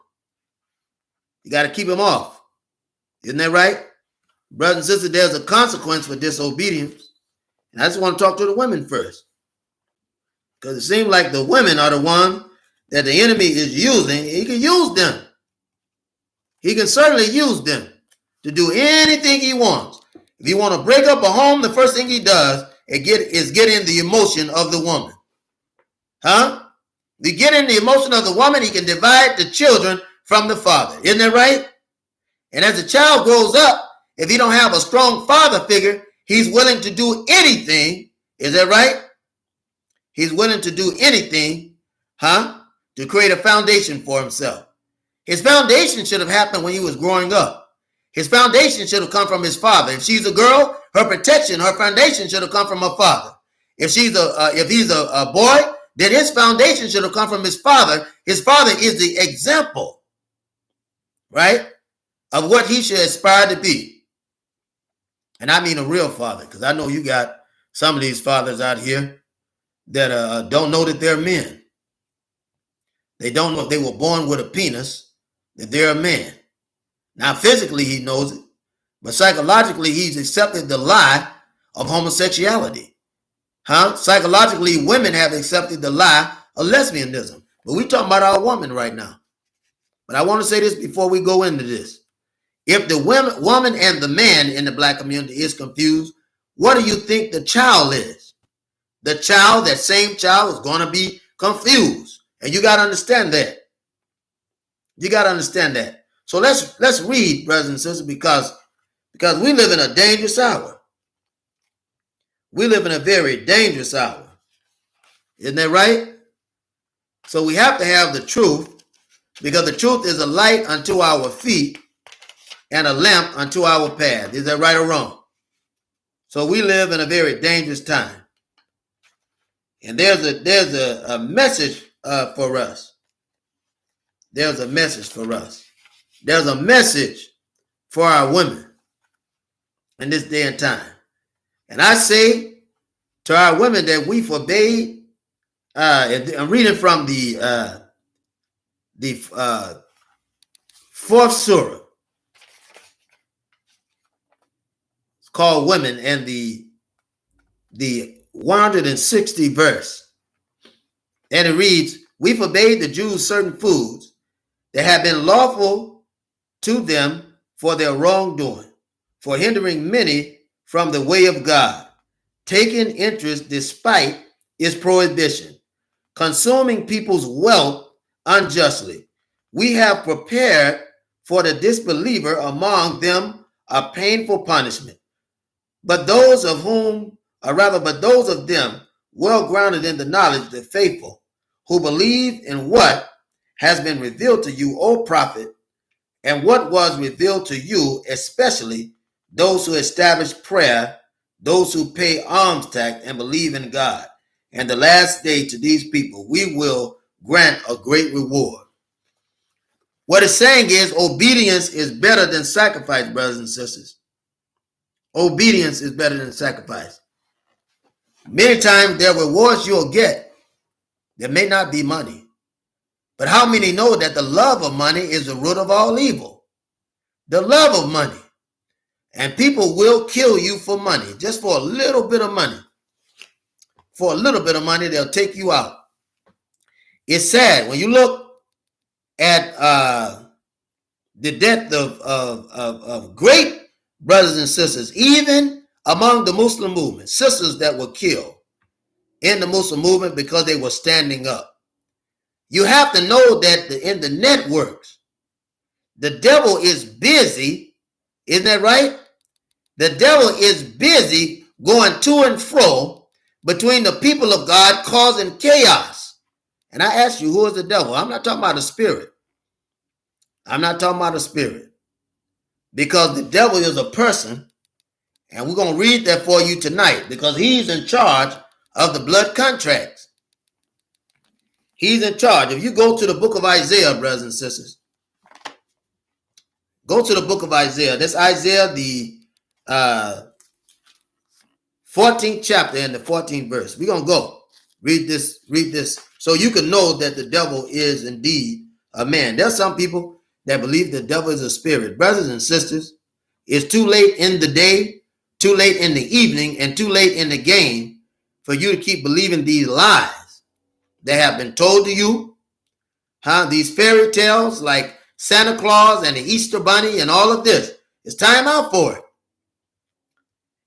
You got to keep him off. Isn't that right? Brothers and sisters, there's a consequence for disobedience. And I just want to talk to the women first. Because it seems like the women are the ones that the enemy is using. He can use them. He can certainly use them to do anything he wants. If he want to break up a home, the first thing he does is get in the emotion of the woman. Huh? If you get in the emotion of the woman, he can divide the children from the father. Isn't that right? And as the child grows up, if he don't have a strong father figure, he's willing to do anything. Is that right? He's willing to do anything, to create a foundation for himself. His foundation should have happened when he was growing up. His foundation should have come from his father. If she's a girl, her protection, her foundation should have come from her father. If he's a boy, then his foundation should have come from his father. His father is the example, right, of what he should aspire to be. And I mean a real father, because I know you got some of these fathers out here that don't know that they're men. They don't know if they were born with a penis, that they're a man. Now, physically, he knows it, but psychologically, he's accepted the lie of homosexuality. Psychologically, women have accepted the lie of lesbianism. But we're talking about our woman right now. But I want to say this before we go into this. If the woman and the man in the black community is confused, what do you think the child is? The child, that same child, is going to be confused. And you got to understand that. You got to understand that. So let's read, brothers and sisters, because we live in a dangerous hour. We live in a very dangerous hour. Isn't that right? So we have to have the truth, because the truth is a light unto our feet and a lamp unto our path. Is that right or wrong? So we live in a very dangerous time. And there's a message for us. There's a message for us. There's a message for our women in this day and time. And I say to our women that we forbade, I'm reading from the fourth surah. It's called Women, and the 160 verse. And it reads, we forbade the Jews certain foods that have been lawful to them for their wrongdoing, for hindering many from the way of God, taking interest despite its prohibition, consuming people's wealth unjustly. We have prepared for the disbeliever among them a painful punishment. But those of them well grounded in the knowledge, the faithful, who believe in what has been revealed to you, O prophet, and what was revealed to you, especially those who establish prayer, those who pay alms tax and believe in God. And the last day to these people, we will grant a great reward. What it's saying is obedience is better than sacrifice, brothers and sisters. Obedience is better than sacrifice. Many times there are rewards you'll get that may not be money. But how many know that the love of money is the root of all evil? The love of money. And people will kill you for money, just for a little bit of money. For a little bit of money, they'll take you out. It's sad when you look at the death of great brothers and sisters, even among the Muslim movement, sisters that were killed in the Muslim movement because they were standing up. You have to know that in the networks, the devil is busy, isn't that right? The devil is busy going to and fro between the people of God, causing chaos. And I ask you, who is the devil? I'm not talking about the spirit. I'm not talking about the spirit. Because the devil is a person, and we're going to read that for you tonight, because he's in charge of the blood contracts. He's in charge. If you go to the book of Isaiah, brothers and sisters, go to the book of Isaiah. That's Isaiah, the 14th chapter and the 14th verse. We're going to go read this, so you can know that the devil is indeed a man. There's some people that believe the devil is a spirit. Brothers and sisters, it's too late in the day, too late in the evening, and too late in the game for you to keep believing these lies that have been told to you. These fairy tales like Santa Claus and the Easter Bunny and all of this. It's time out for it.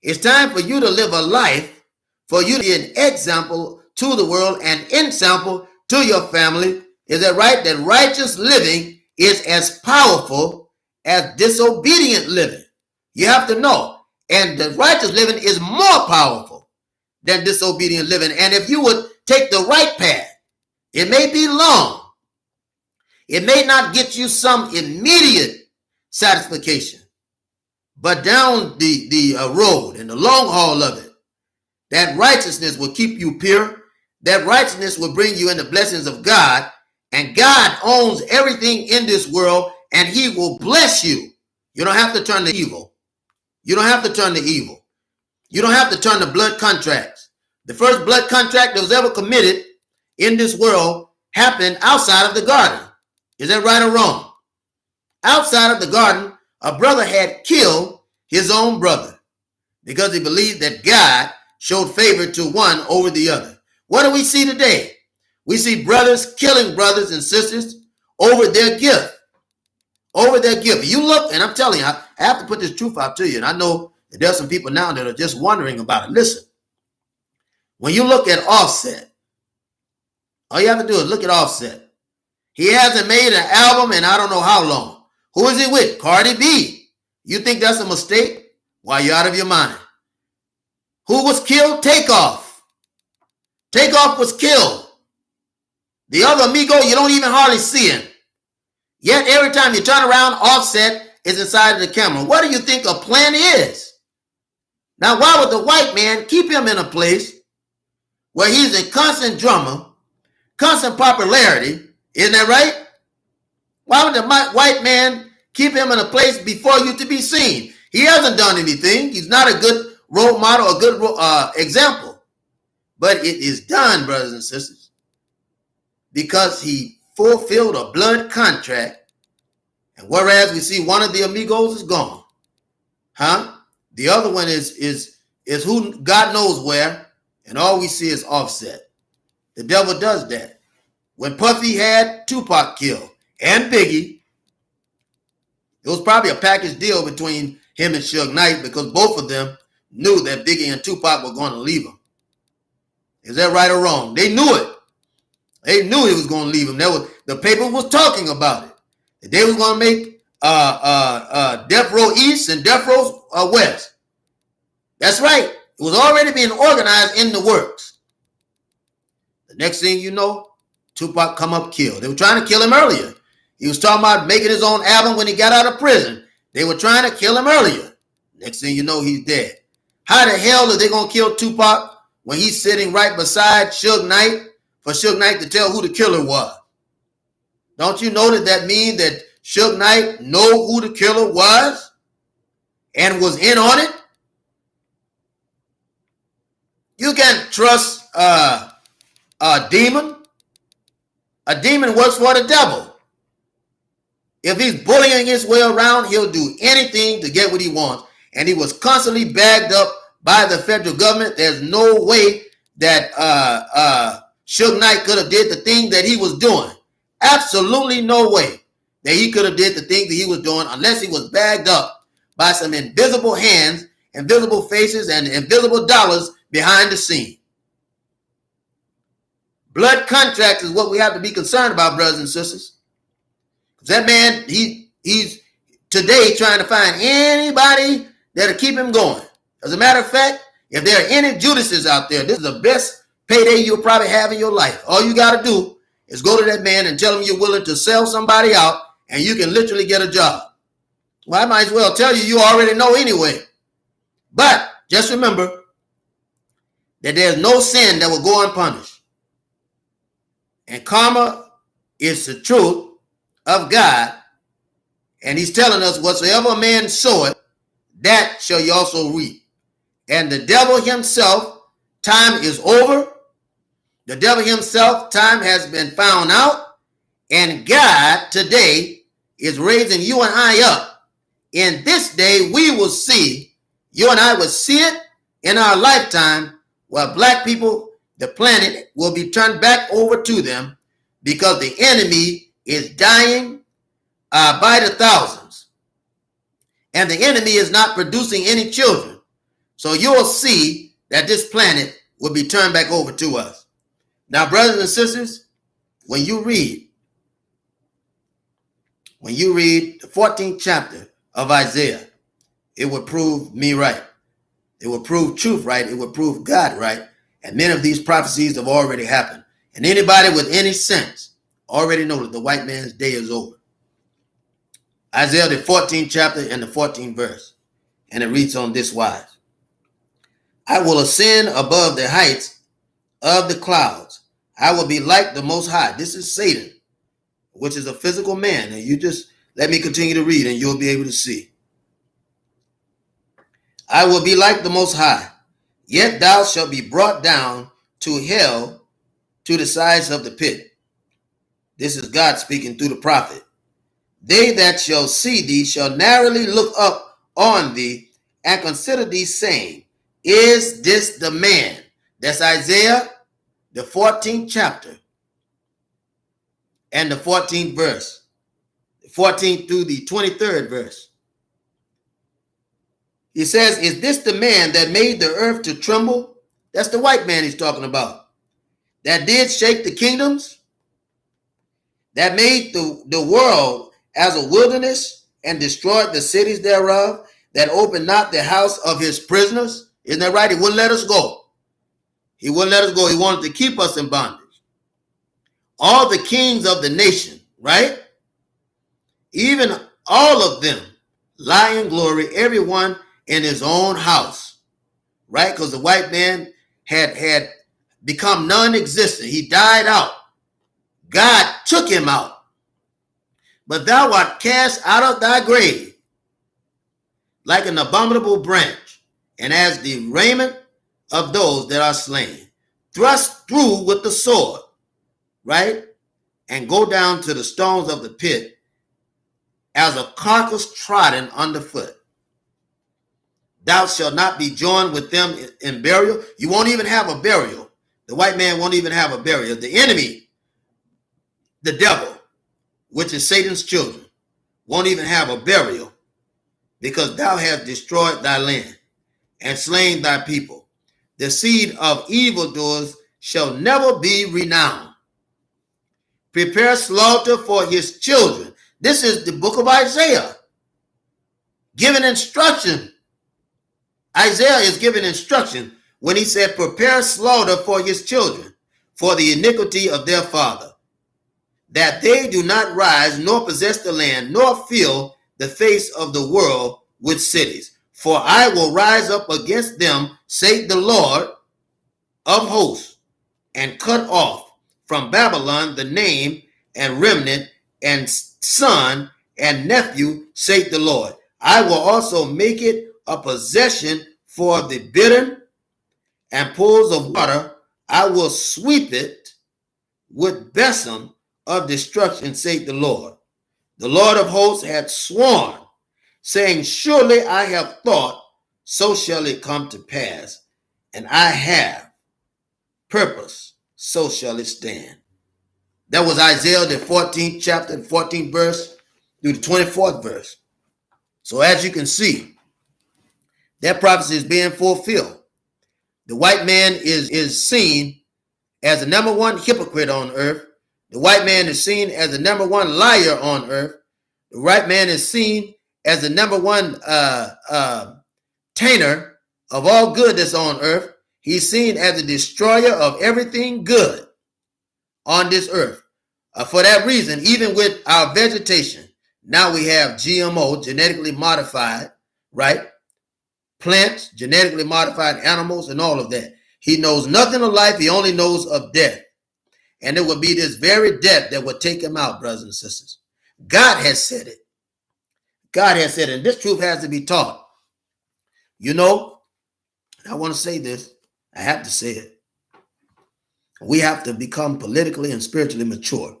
It's time for you to live a life, for you to be an example to the world and example to your family. Is that right? That righteous living is as powerful as disobedient living. You have to know. And the righteous living is more powerful than disobedient living. And if you would take the right path, it may be long. It may not get you some immediate satisfaction. But down the road and the long haul of it, that righteousness will keep you pure. That righteousness will bring you in the blessings of God. And God owns everything in this world, and he will bless you. You don't have to turn to evil. You don't have to turn to evil. You don't have to turn to blood contracts. The first blood contract that was ever committed in this world happened outside of the garden. Is that right or wrong? Outside of the garden, a brother had killed his own brother because he believed that God showed favor to one over the other. What do we see today? We see brothers killing brothers and sisters over their gift. Over their gift. You look, and I'm telling you, I have to put this truth out to you, and I know that there's some people now that are just wondering about it. Listen, when you look at Offset, all you have to do is look at Offset. He hasn't made an album in I don't know how long. Who is he with? Cardi B. You think that's a mistake? Why, you're out of your mind. Who was killed? Takeoff. Takeoff was killed. The other amigo, you don't even hardly see him. Yet every time you turn around, Offset is inside of the camera. What do you think a plan is? Now, why would the white man keep him in a place where he's a constant drummer, constant popularity? Isn't that right? Why would the white man keep him in a place before you to be seen? He hasn't done anything. He's not a good role model, a good example. But it is done, brothers and sisters, because he fulfilled a blood contract. And whereas we see one of the amigos is gone, the other one is who God knows where, and all we see is Offset. The devil does that. When Puffy had Tupac killed and Biggie, it was probably a package deal between him and Suge Knight because both of them knew that Biggie and Tupac were going to leave him. Is that right or wrong? They knew it. They knew he was going to leave him. The paper was talking about it. They was going to make Death Row East and Death Row West. That's right. It was already being organized in the works. The next thing you know, Tupac come up killed. They were trying to kill him earlier. He was talking about making his own album when he got out of prison. They were trying to kill him earlier. Next thing you know, he's dead. How the hell are they going to kill Tupac when he's sitting right beside Suge Knight for Suge Knight to tell who the killer was? Don't you know that means that Suge Knight know who the killer was and was in on it? You You can't trust a demon. A demon works for the devil. If he's bullying his way around, he'll do anything to get what he wants. And he was constantly bagged up by the federal government. There's no way that Suge Knight could have did the thing that he was doing. Absolutely no way that he could have did the thing that he was doing unless he was bagged up by some invisible hands, invisible faces, and invisible dollars behind the scene. Blood contracts is what we have to be concerned about, brothers and sisters. That man, he's today trying to find anybody that'll keep him going. As a matter of fact, if there are any Judases out there, this is the best payday you'll probably have in your life. All you got to do is go to that man and tell him you're willing to sell somebody out, and you can literally get a job. Well, I might as well tell you, you already know anyway. But just remember that there's no sin that will go unpunished. And karma is the truth of God, and he's telling us whatsoever a man soweth, that shall you also reap. And the devil himself, time is over. The devil himself, time has been found out, and God today is raising you and I up. In this day we will see, you and I will see it in our lifetime, where black people, the planet, will be turned back over to them because the enemy is dying by the thousands. And the enemy is not producing any children. So you'll see that this planet will be turned back over to us. Now, brothers and sisters, when you read the 14th chapter of Isaiah, it will prove me right. It will prove truth right. It will prove God right. And many of these prophecies have already happened. And anybody with any sense already know that the white man's day is over. Isaiah, the 14th chapter and the 14th verse. And it reads on this wise. I will ascend above the heights of the clouds. I will be like the Most High. This is Satan, which is a physical man. And you just let me continue to read and you'll be able to see. I will be like the Most High. Yet thou shalt be brought down to hell, to the sides of the pit. This is God speaking through the prophet. They that shall see thee shall narrowly look up on thee and consider thee, saying, is this the man? That's Isaiah, the 14th chapter and the 14th verse, 14th through the 23rd verse. He says, is this the man that made the earth to tremble? That's the white man he's talking about. That did shake the kingdoms, that made the world as a wilderness and destroyed the cities thereof, that opened not the house of his prisoners. Isn't that right? He wouldn't let us go. He wouldn't let us go. He wanted to keep us in bondage. All the kings of the nation, right? Even all of them lie in glory, everyone in his own house, right? Because the white man had become non-existent. He died out. God took him out. But thou art cast out of thy grave like an abominable branch, and as the raiment of those that are slain, thrust through with the sword, right? And go down to the stones of the pit as a carcass trodden underfoot. Thou shalt not be joined with them in burial. You won't even have a burial. The white man won't even have a burial. The enemy, the devil, which is Satan's children, won't even have a burial, because thou hast destroyed thy land and slain thy people. The seed of evildoers shall never be renowned. Prepare slaughter for his children. This is the book of Isaiah, giving instruction. Isaiah is giving instruction when he said, prepare slaughter for his children, for the iniquity of their father, that they do not rise, nor possess the land, nor fill the face of the world with cities. For I will rise up against them, saith the Lord of hosts, and cut off from Babylon the name and remnant and son and nephew, saith the Lord. I will also make it a possession for the bidden and pools of water, I will sweep it with besom of destruction, saith the Lord. The Lord of hosts hath sworn, saying, surely I have thought, so shall it come to pass, and I have purpose, so shall it stand. That was Isaiah, the 14th chapter, the 14th verse through the 24th verse. So as you can see, that prophecy is being fulfilled. The white man is seen as the number one hypocrite on earth. The white man is seen as the number one liar on earth. The white man is seen as the number one tainter of all good that's on earth. He's seen as the destroyer of everything good on this earth. For that reason, even with our vegetation, now we have GMO, genetically modified, right? Plants, genetically modified animals, and all of that. He knows nothing of life. He only knows of death. And it will be this very death that will take him out, brothers and sisters. God has said it. God has said it. And this truth has to be taught. You know, I want to say this. I have to say it. We have to become politically and spiritually mature.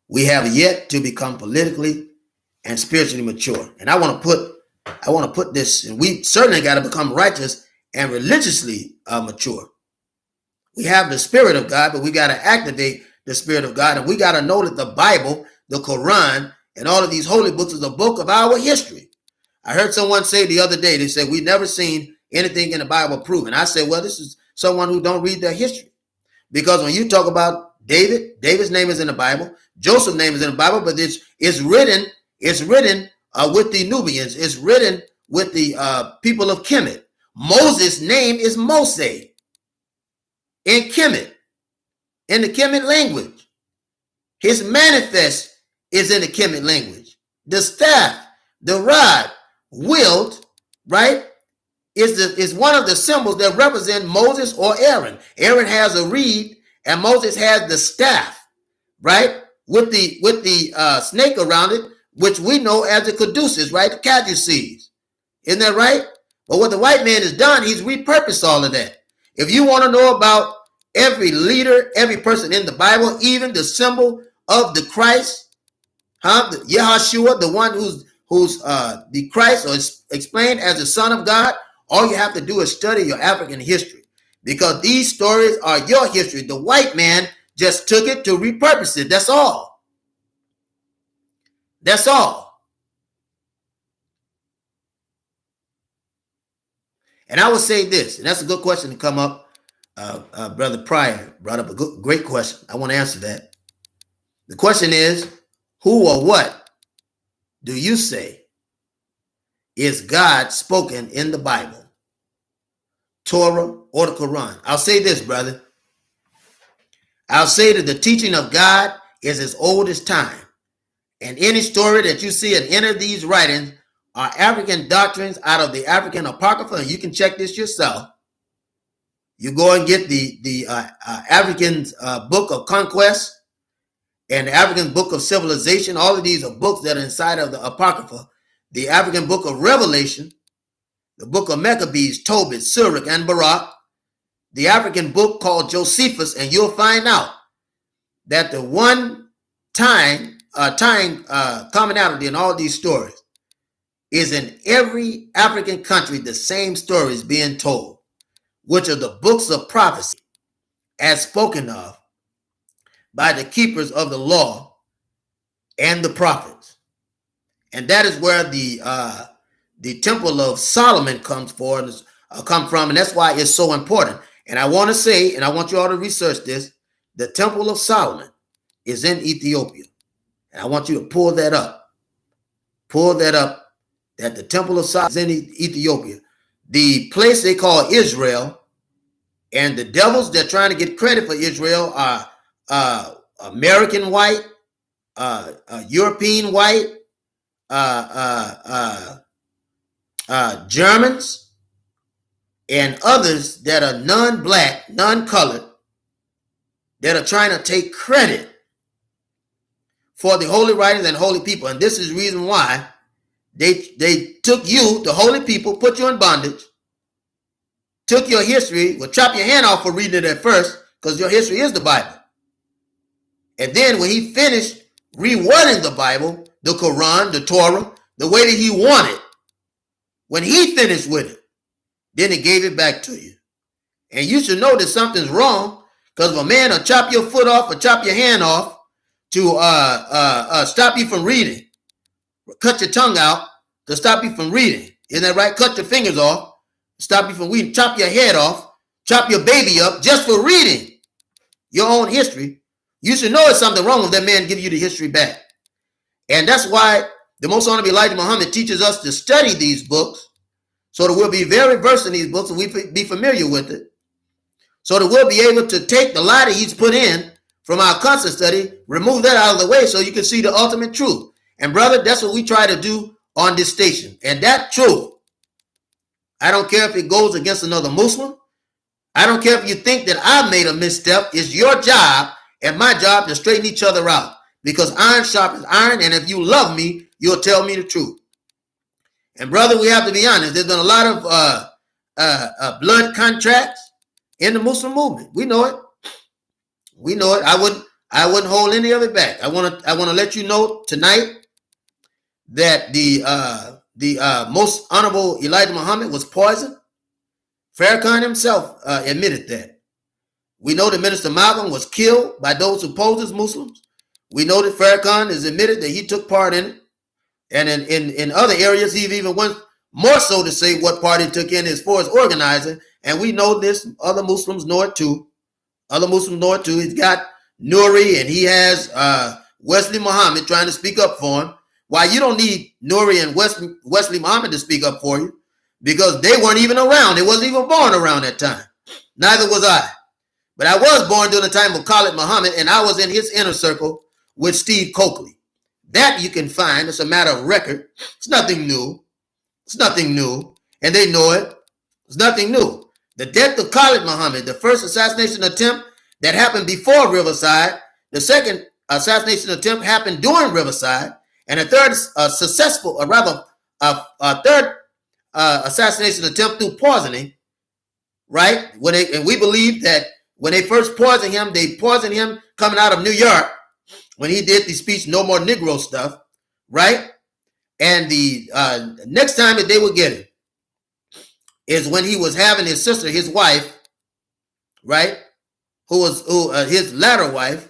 We have yet to become politically and spiritually mature. And I want to put this, and we certainly got to become righteous and religiously mature. We have the Spirit of God, but we got to activate the Spirit of God. And we got to know that the Bible, the Quran, and all of these holy books is a book of our history. I heard someone say the other day, they said, we've never seen anything in the Bible proven. I said, well, this is someone who don't read their history. Because when you talk about David's name is in the Bible, Joseph's name is in the Bible, but it's written with the Nubians. It's written with the people of Kemet. Moses' name is Mose in Kemet, in the Kemet language. His manifest is in the Kemet language. The staff, the rod, wield, right, is one of the symbols that represent Moses or Aaron. Aaron has a reed and Moses has the staff, right, with the snake around it, which we know as the caduceus, right, the caduceus. Isn't that right? But what the white man has done, he's repurposed all of that. If you want to know about every leader, every person in the Bible, even the symbol of the Christ, the Yahshua, the one who's the Christ, or is explained as the Son of God, all you have to do is study your African history, because these stories are your history. The white man just took it to repurpose it. That's all. That's all. And I would say this, and that's a good question to come up. Brother Pryor brought up a great question. I want to answer that. The question is, who or what do you say is God spoken in the Bible, Torah, or the Quran? I'll say this, brother. I'll say that the teaching of God is as old as time. And any story that you see in any of these writings are African doctrines out of the African Apocrypha, and you can check this yourself. You go and get the African Book of Conquest and the African Book of Civilization. All of these are books that are inside of the Apocrypha. The African Book of Revelation, the Book of Maccabees, Tobit, Sirach, and Barak, the African book called Josephus, and you'll find out that the one tying commonality in all these stories is in every African country, the same story is being told, which are the books of prophecy as spoken of by the keepers of the law and the prophets. And that is where the Temple of Solomon comes from, and that's why it's so important. And I want to say, and I want you all to research this, the Temple of Solomon is in Ethiopia. And I want you to pull that up. Pull that up, that the Temple of Solomon is in Ethiopia. The place they call Israel, and the devils that are trying to get credit for Israel are American white, European white, Germans, and others that are non-black, non-colored, that are trying to take credit for the holy writings and holy people. And this is the reason why they took you, the holy people, put you in bondage, took your history, will chop your hand off for reading it at first, because your history is the Bible. And then when he finished rewording the Bible, the Quran, the Torah, the way that he wanted, when he finished with it, then he gave it back to you. And you should know that something's wrong, because if a man will chop your foot off or chop your hand off to stop you from reading, cut your tongue out to stop you from reading, isn't that right? Cut your fingers off, stop you from reading, chop your head off, chop your baby up just for reading your own history, you should know it's something wrong if that man give you the history back. And that's why the Most Honorable Elijah Muhammad teaches us to study these books, so that we'll be very versed in these books and we be familiar with it, so that we'll be able to take the lie that he's put in from our constant study, remove that out of the way so you can see the ultimate truth. And brother, that's what we try to do on this station. And that truth, I don't care if it goes against another Muslim. I don't care if you think that I made a misstep. It's your job and my job to straighten each other out, because iron sharpens iron. And if you love me, you'll tell me the truth. And brother, we have to be honest. There's been a lot of blood contracts in the Muslim movement. We know it. We know it. I wouldn't hold any of it back. I want to let you know tonight that the Most Honorable Elijah Muhammad was poisoned. Farrakhan himself admitted that. We know that Minister Malcolm was killed by those who posed as Muslims. We know that Farrakhan has admitted that he took part in it. And in other areas, he even went more so to say what part he took in as far as organizing. And we know this. Other Muslims know it too. He's got Nuri, and he has Wesley Muhammad trying to speak up for him. Why, you don't need Nuri and Wesley Muhammad to speak up for you, because they weren't even around. They wasn't even born around that time. Neither was I. But I was born during the time of Khalid Muhammad, and I was in his inner circle with Steve Coakley. That you can find. It's a matter of record. It's nothing new. And they know it. It's nothing new. The death of Khalid Muhammad, the first assassination attempt that happened before Riverside, the second assassination attempt happened during Riverside, and a third third assassination attempt through poisoning, right? And we believe that when they first poisoned him, they poisoned him coming out of New York when he did the speech, No More Negro stuff, right? And the next time that they would get him is when he was having his sister, his wife, right? Who his latter wife,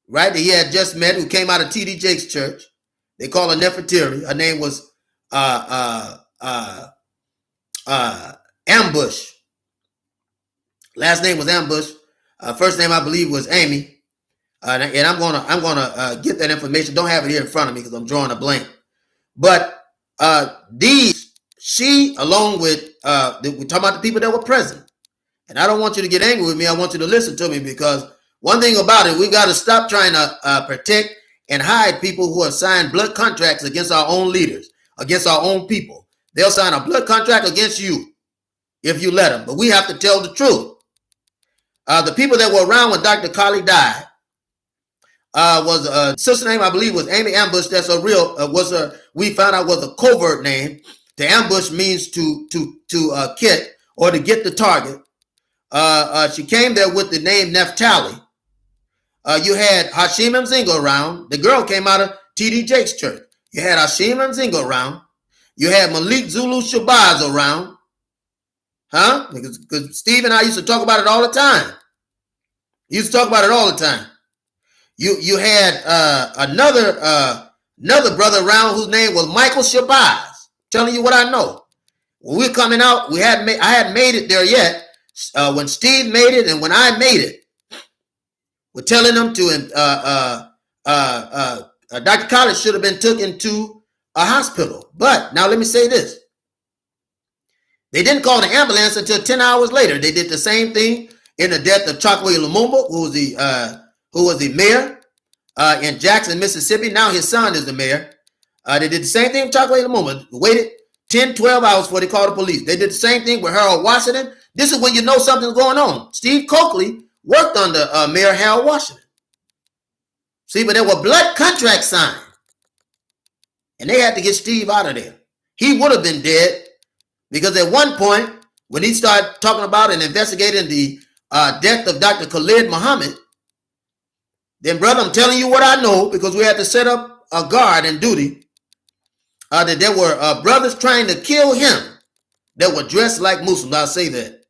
right? That he had just met, who came out of T.D. Jakes' church. They call her Nefertiri. Her name was Ambush. Last name was Ambush. First name, I believe, was Amy. And I'm gonna get that information. Don't have it here in front of me because I'm drawing a blank. But she, along with we're talking about the people that were present. And I don't want you to get angry with me. I want you to listen to me, because one thing about it, we got to stop trying to protect and hide people who have signed blood contracts against our own leaders, against our own people. They'll sign a blood contract against you if you let them. But we have to tell the truth. The people that were around when Dr. Kali died was a sister name, I believe, was Amy Ambush. That's a real we found out was a covert name. To ambush means to kit or to get the target. She came there with the name Neftali. You had Hashim Mzinga around. The girl came out of T.D. Jakes' church. You had Hashim Mzinga around. You had Malik Zulu Shabazz around. Huh? Because Steve and I used to talk about it all the time. You had another brother around whose name was Michael Shabazz. Telling you what I know. When we're coming out, I hadn't made it there yet. When Steve made it and when I made it, we're telling them to Dr. Collins should have been taken to a hospital. But now let me say this. They didn't call the ambulance until 10 hours later. They did the same thing in the death of Chokwe Lumumba, who was the mayor in Jackson, Mississippi. Now his son is the mayor. They did the same thing with Chokwe Lumumba. Waited 10, 12 hours before they called the police. They did the same thing with Harold Washington. This is when you know something's going on. Steve Coakley worked under Mayor Harold Washington. See, but there were blood contracts signed. And they had to get Steve out of there. He would have been dead, because at one point, When he started talking about and investigating the death of Dr. Khalid Muhammad, then, brother, I'm telling you what I know, because we had to set up a guard and duty, that there were brothers trying to kill him that were dressed like Muslims. I'll say that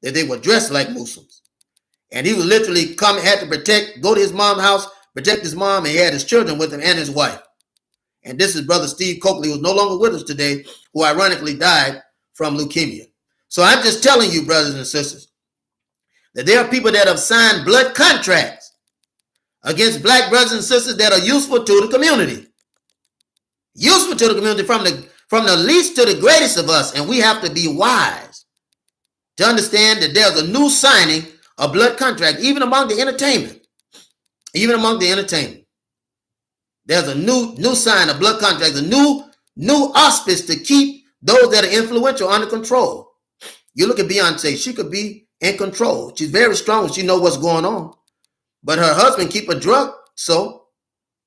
they were dressed like Muslims. And he was literally had to go to his mom's house, protect his mom, and he had his children with him and his wife. And this is Brother Steve Coakley, who's no longer with us today, who ironically died from leukemia. So I'm just telling you, brothers and sisters, that there are people that have signed blood contracts against black brothers and sisters that are useful to the community. Useful to the community from the least to the greatest of us. And we have to be wise to understand that there's a new signing of blood contract, even among the entertainment. Even among the entertainment. There's a new sign of blood contract, a new auspice to keep those that are influential under control. You look at Beyonce, she could be in control. She's very strong. She knows what's going on. But her husband keep her drugged. So,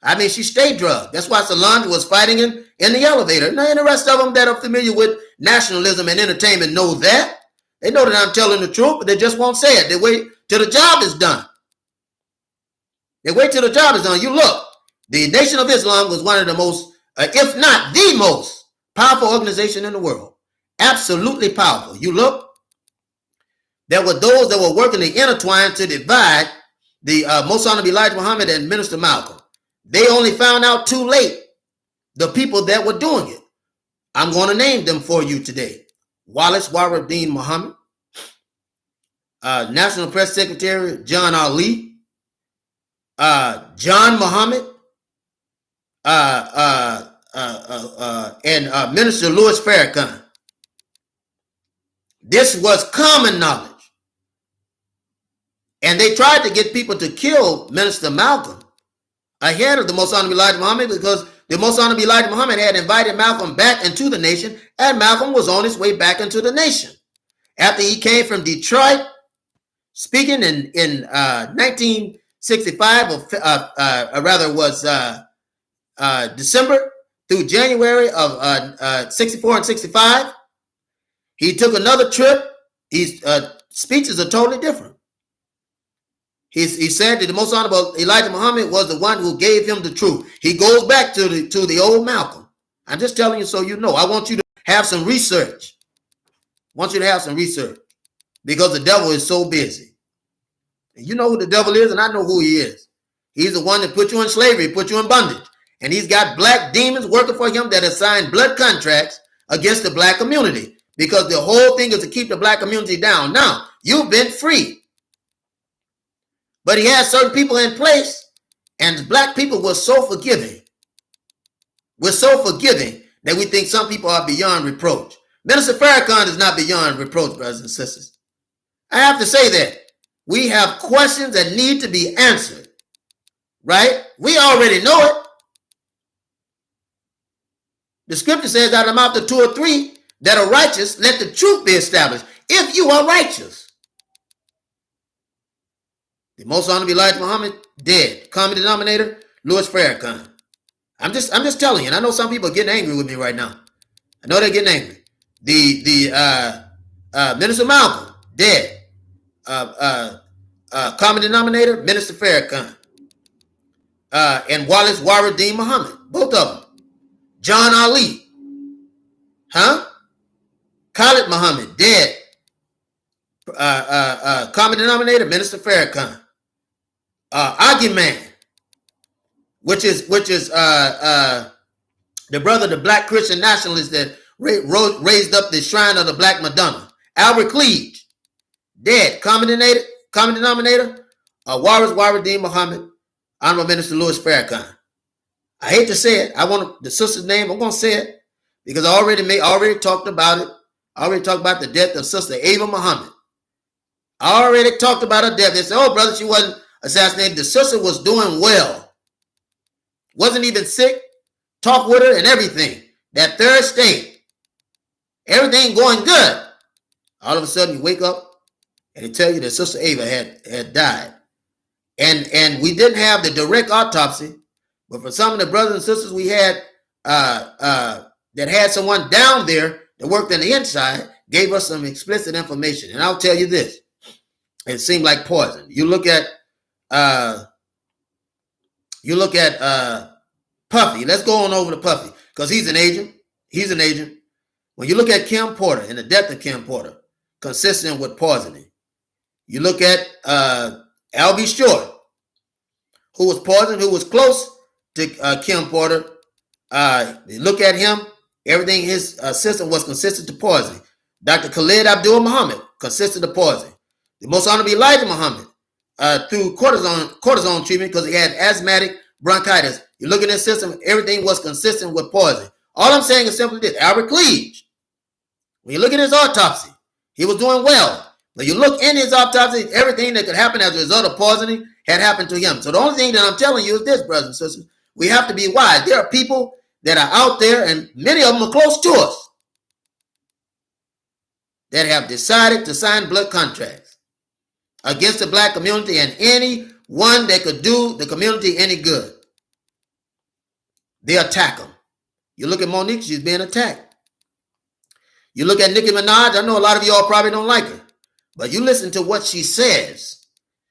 I mean, she stayed drugged. That's why Solange was fighting in the elevator. Now, and the rest of them that are familiar with nationalism and entertainment know that. They know that I'm telling the truth, but they just won't say it. They wait till the job is done. They wait till the job is done. You look, the Nation of Islam was one of the most, if not the most powerful organization in the world. Absolutely powerful. You look, there were those that were working to intertwine to divide the Most Honorable Elijah Muhammad and Minister Malcolm. They only found out too late the people that were doing it. I'm going to name them for you today. Wallace Waradeen Muhammad, National Press Secretary John Ali, John Muhammad, and Minister Louis Farrakhan. This was common knowledge. And they tried to get people to kill Minister Malcolm ahead of the Most Honorable Elijah Muhammad, because the Most Honorable Elijah Muhammad had invited Malcolm back into the nation, and Malcolm was on his way back into the nation. After he came from Detroit, speaking in 1965, or rather was December through January of 64 and 65, he took another trip. His speeches are totally different. He said that the Most Honorable Elijah Muhammad was the one who gave him the truth. He goes back to the old Malcolm. I'm just telling you so you know. I want you to have some research. I want you to have some research, because the devil is so busy. And you know who the devil is, and I know who he is. He's the one that put you in slavery, put you in bondage. And he's got black demons working for him that have signed blood contracts against the black community, because the whole thing is to keep the black community down. Now, you've been free. But he had certain people in place, and black people were so forgiving. We're so forgiving that we think some people are beyond reproach. Minister Farrakhan is not beyond reproach, brothers and sisters. I have to say that. We have questions that need to be answered, right? We already know it. The scripture says, out of the mouth of two or three that are righteous, let the truth be established. If you are righteous. The Most Honorable Elijah Muhammad, dead. Common denominator, Louis Farrakhan. I'm just telling you, and I know some people are getting angry with me right now. I know they're getting angry. The Minister Malcolm, dead. Common denominator, Minister Farrakhan. And Wallace Waradeen Muhammad, both of them. John Ali. Khalid Muhammad, dead. Common denominator, Minister Farrakhan. Aguiman, which is the brother of the black Christian nationalist that raised up the shrine of the Black Madonna. Albert Cleage, dead. Common denominator, Wallace Waradeen Muhammad, Honorable Minister Louis Farrakhan. I hate to say it. I want the sister's name. I'm going to say it because I already talked about it. I already talked about the death of Sister Ava Muhammad. I already talked about her death. They said, oh, brother, she wasn't assassinated. The sister was doing well. Wasn't even sick. Talked with her and everything. That third state. Everything going good. All of a sudden you wake up and they tell you that Sister Ava had died. And we didn't have the direct autopsy, but for some of the brothers and sisters we had that had someone down there that worked on the inside, gave us some explicit information. And I'll tell you this. It seemed like poison. You look at Puffy. Let's go on over to Puffy because he's an agent. He's an agent. When you look at Kim Porter and the death of Kim Porter, consistent with poisoning. You look at Albie Short, who was poisoned, who was close to Kim Porter. You look at him, everything, his system was consistent to poisoning. Dr. Khalid Abdul Muhammad, consistent to poisoning. The Most Honorable Elijah Muhammad, through cortisone treatment because he had asthmatic bronchitis. You look at his system, everything was consistent with poison. All I'm saying is simply this. Albert Cleage, when you look at his autopsy, he was doing well. When you look in his autopsy, everything that could happen as a result of poisoning had happened to him. So the only thing that I'm telling you is this, brothers and sisters. We have to be wise. There are people that are out there, and many of them are close to us, that have decided to sign blood contracts against the black community and anyone that could do the community any good. They attack them. You look at Monique, she's being attacked. You look at Nicki Minaj, I know a lot of y'all probably don't like her, but you listen to what she says.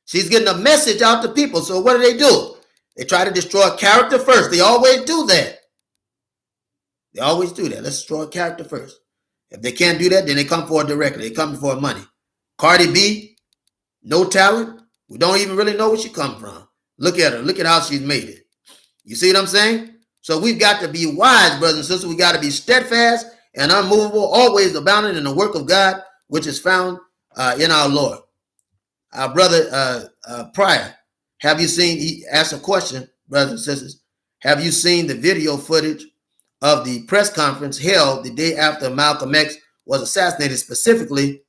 She's getting a message out to people. So what do? They try to destroy character first. They always do that. They always do that. Let's destroy character first. If they can't do that, then they come for it directly. They come for money. Cardi B, no talent. We don't even really know where she come from. Look at her. Look at how she's made it. You see what I'm saying? So we've got to be wise, brothers and sisters. We got to be steadfast and unmovable, always abounding in the work of God, which is found in our Lord. Our brother Pryor, have you seen, he asked a question, brothers and sisters, have you seen the video footage of the press conference held the day after Malcolm X was assassinated, specifically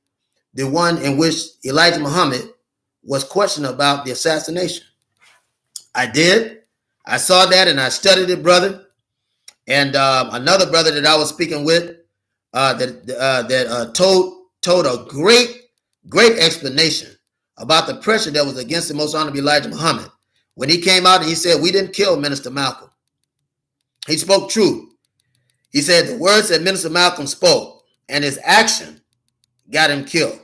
the one in which Elijah Muhammad was questioned about the assassination? I did. I saw that and I studied it, brother. And another brother that I was speaking with told a great explanation about the pressure that was against the Most Honorable Elijah Muhammad when he came out and he said, we didn't kill Minister Malcolm. He spoke truth. He said the words that Minister Malcolm spoke and his action got him killed,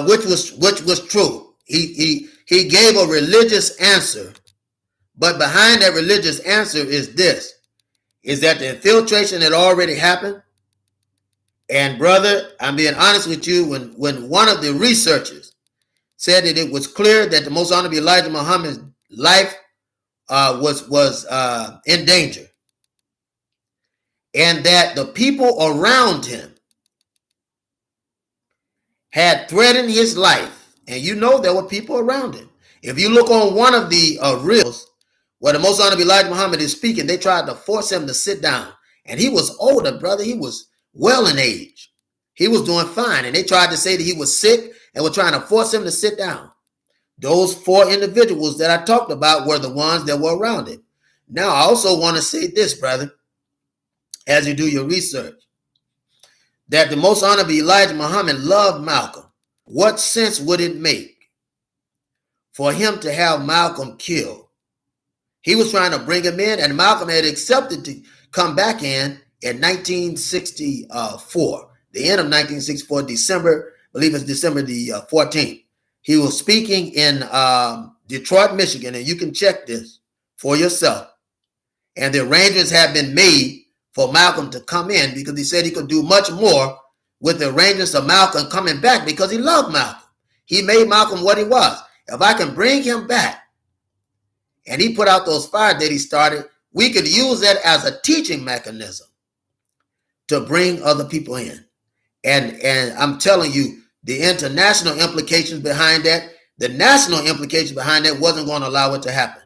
which was true. He gave a religious answer, but behind that religious answer is that the infiltration had already happened. And brother, I'm being honest with you, when one of the researchers said that it was clear that the Most Honorable Elijah Muhammad's life was in danger, and that the people around him had threatened his life. And you know there were people around him. If you look on one of the reels where the Most Honorable Elijah Muhammad is speaking, they tried to force him to sit down. And he was older, brother. He was well in age. He was doing fine. And they tried to say that he was sick and were trying to force him to sit down. Those 4 individuals that I talked about were the ones that were around him. Now, I also want to say this, brother, as you do your research, that the Most Honorable Elijah Muhammad loved Malcolm. What sense would it make for him to have Malcolm killed? He was trying to bring him in, and Malcolm had accepted to come back in 1964, the end of 1964, December, I believe it's December the 14th. He was speaking in Detroit, Michigan, and you can check this for yourself. And the arrangements have been made for Malcolm to come in because he said he could do much more with the arrangements of Malcolm coming back because he loved Malcolm. He made Malcolm what he was. If I can bring him back, and he put out those fires that he started, we could use that as a teaching mechanism to bring other people in. And I'm telling you, the international implications behind that, the national implications behind that wasn't going to allow it to happen.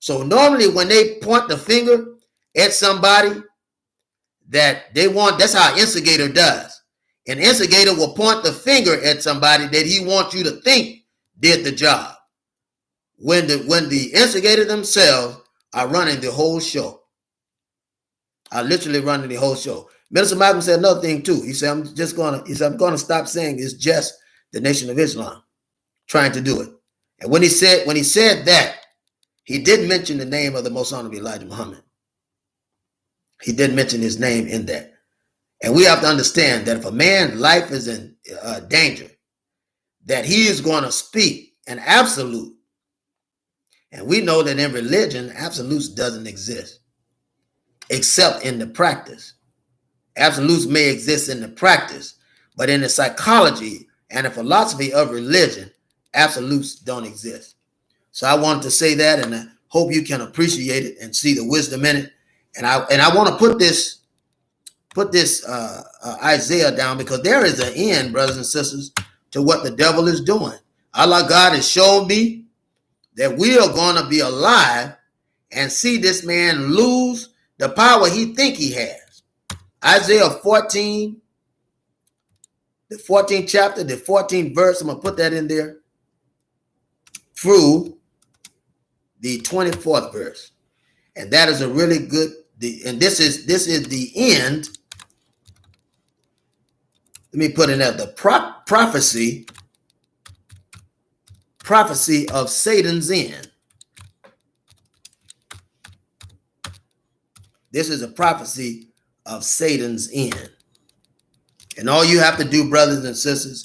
So normally when they point the finger at somebody that they want, that's how an instigator does. An instigator will point the finger at somebody that he wants you to think did the job, when the instigator themselves are running the whole show, are literally running the whole show. Minister Malcolm said another thing too. He said, I'm going to stop saying it's just the Nation of Islam trying to do it. And when he said that, he didn't mention the name of the Most Honorable Elijah Muhammad. He didn't mention his name in that. And we have to understand that if a man's life is in danger, that he is going to speak an absolute. And we know that in religion, absolutes doesn't exist, except in the practice. Absolutes may exist in the practice, but in the psychology and the philosophy of religion, absolutes don't exist. So I wanted to say that, and I hope you can appreciate it and see the wisdom in it. And I want to put this Isaiah down, because there is an end, brothers and sisters, to what the devil is doing. Allah God has shown me that we are going to be alive and see this man lose the power he think he has. Isaiah 14, the 14th chapter, the 14th verse, I'm going to put that in there, through the 24th verse. And that is a really good, and this is the end. Let me put in there the prophecy of Satan's end. This is a prophecy of Satan's end. And all you have to do, brothers and sisters,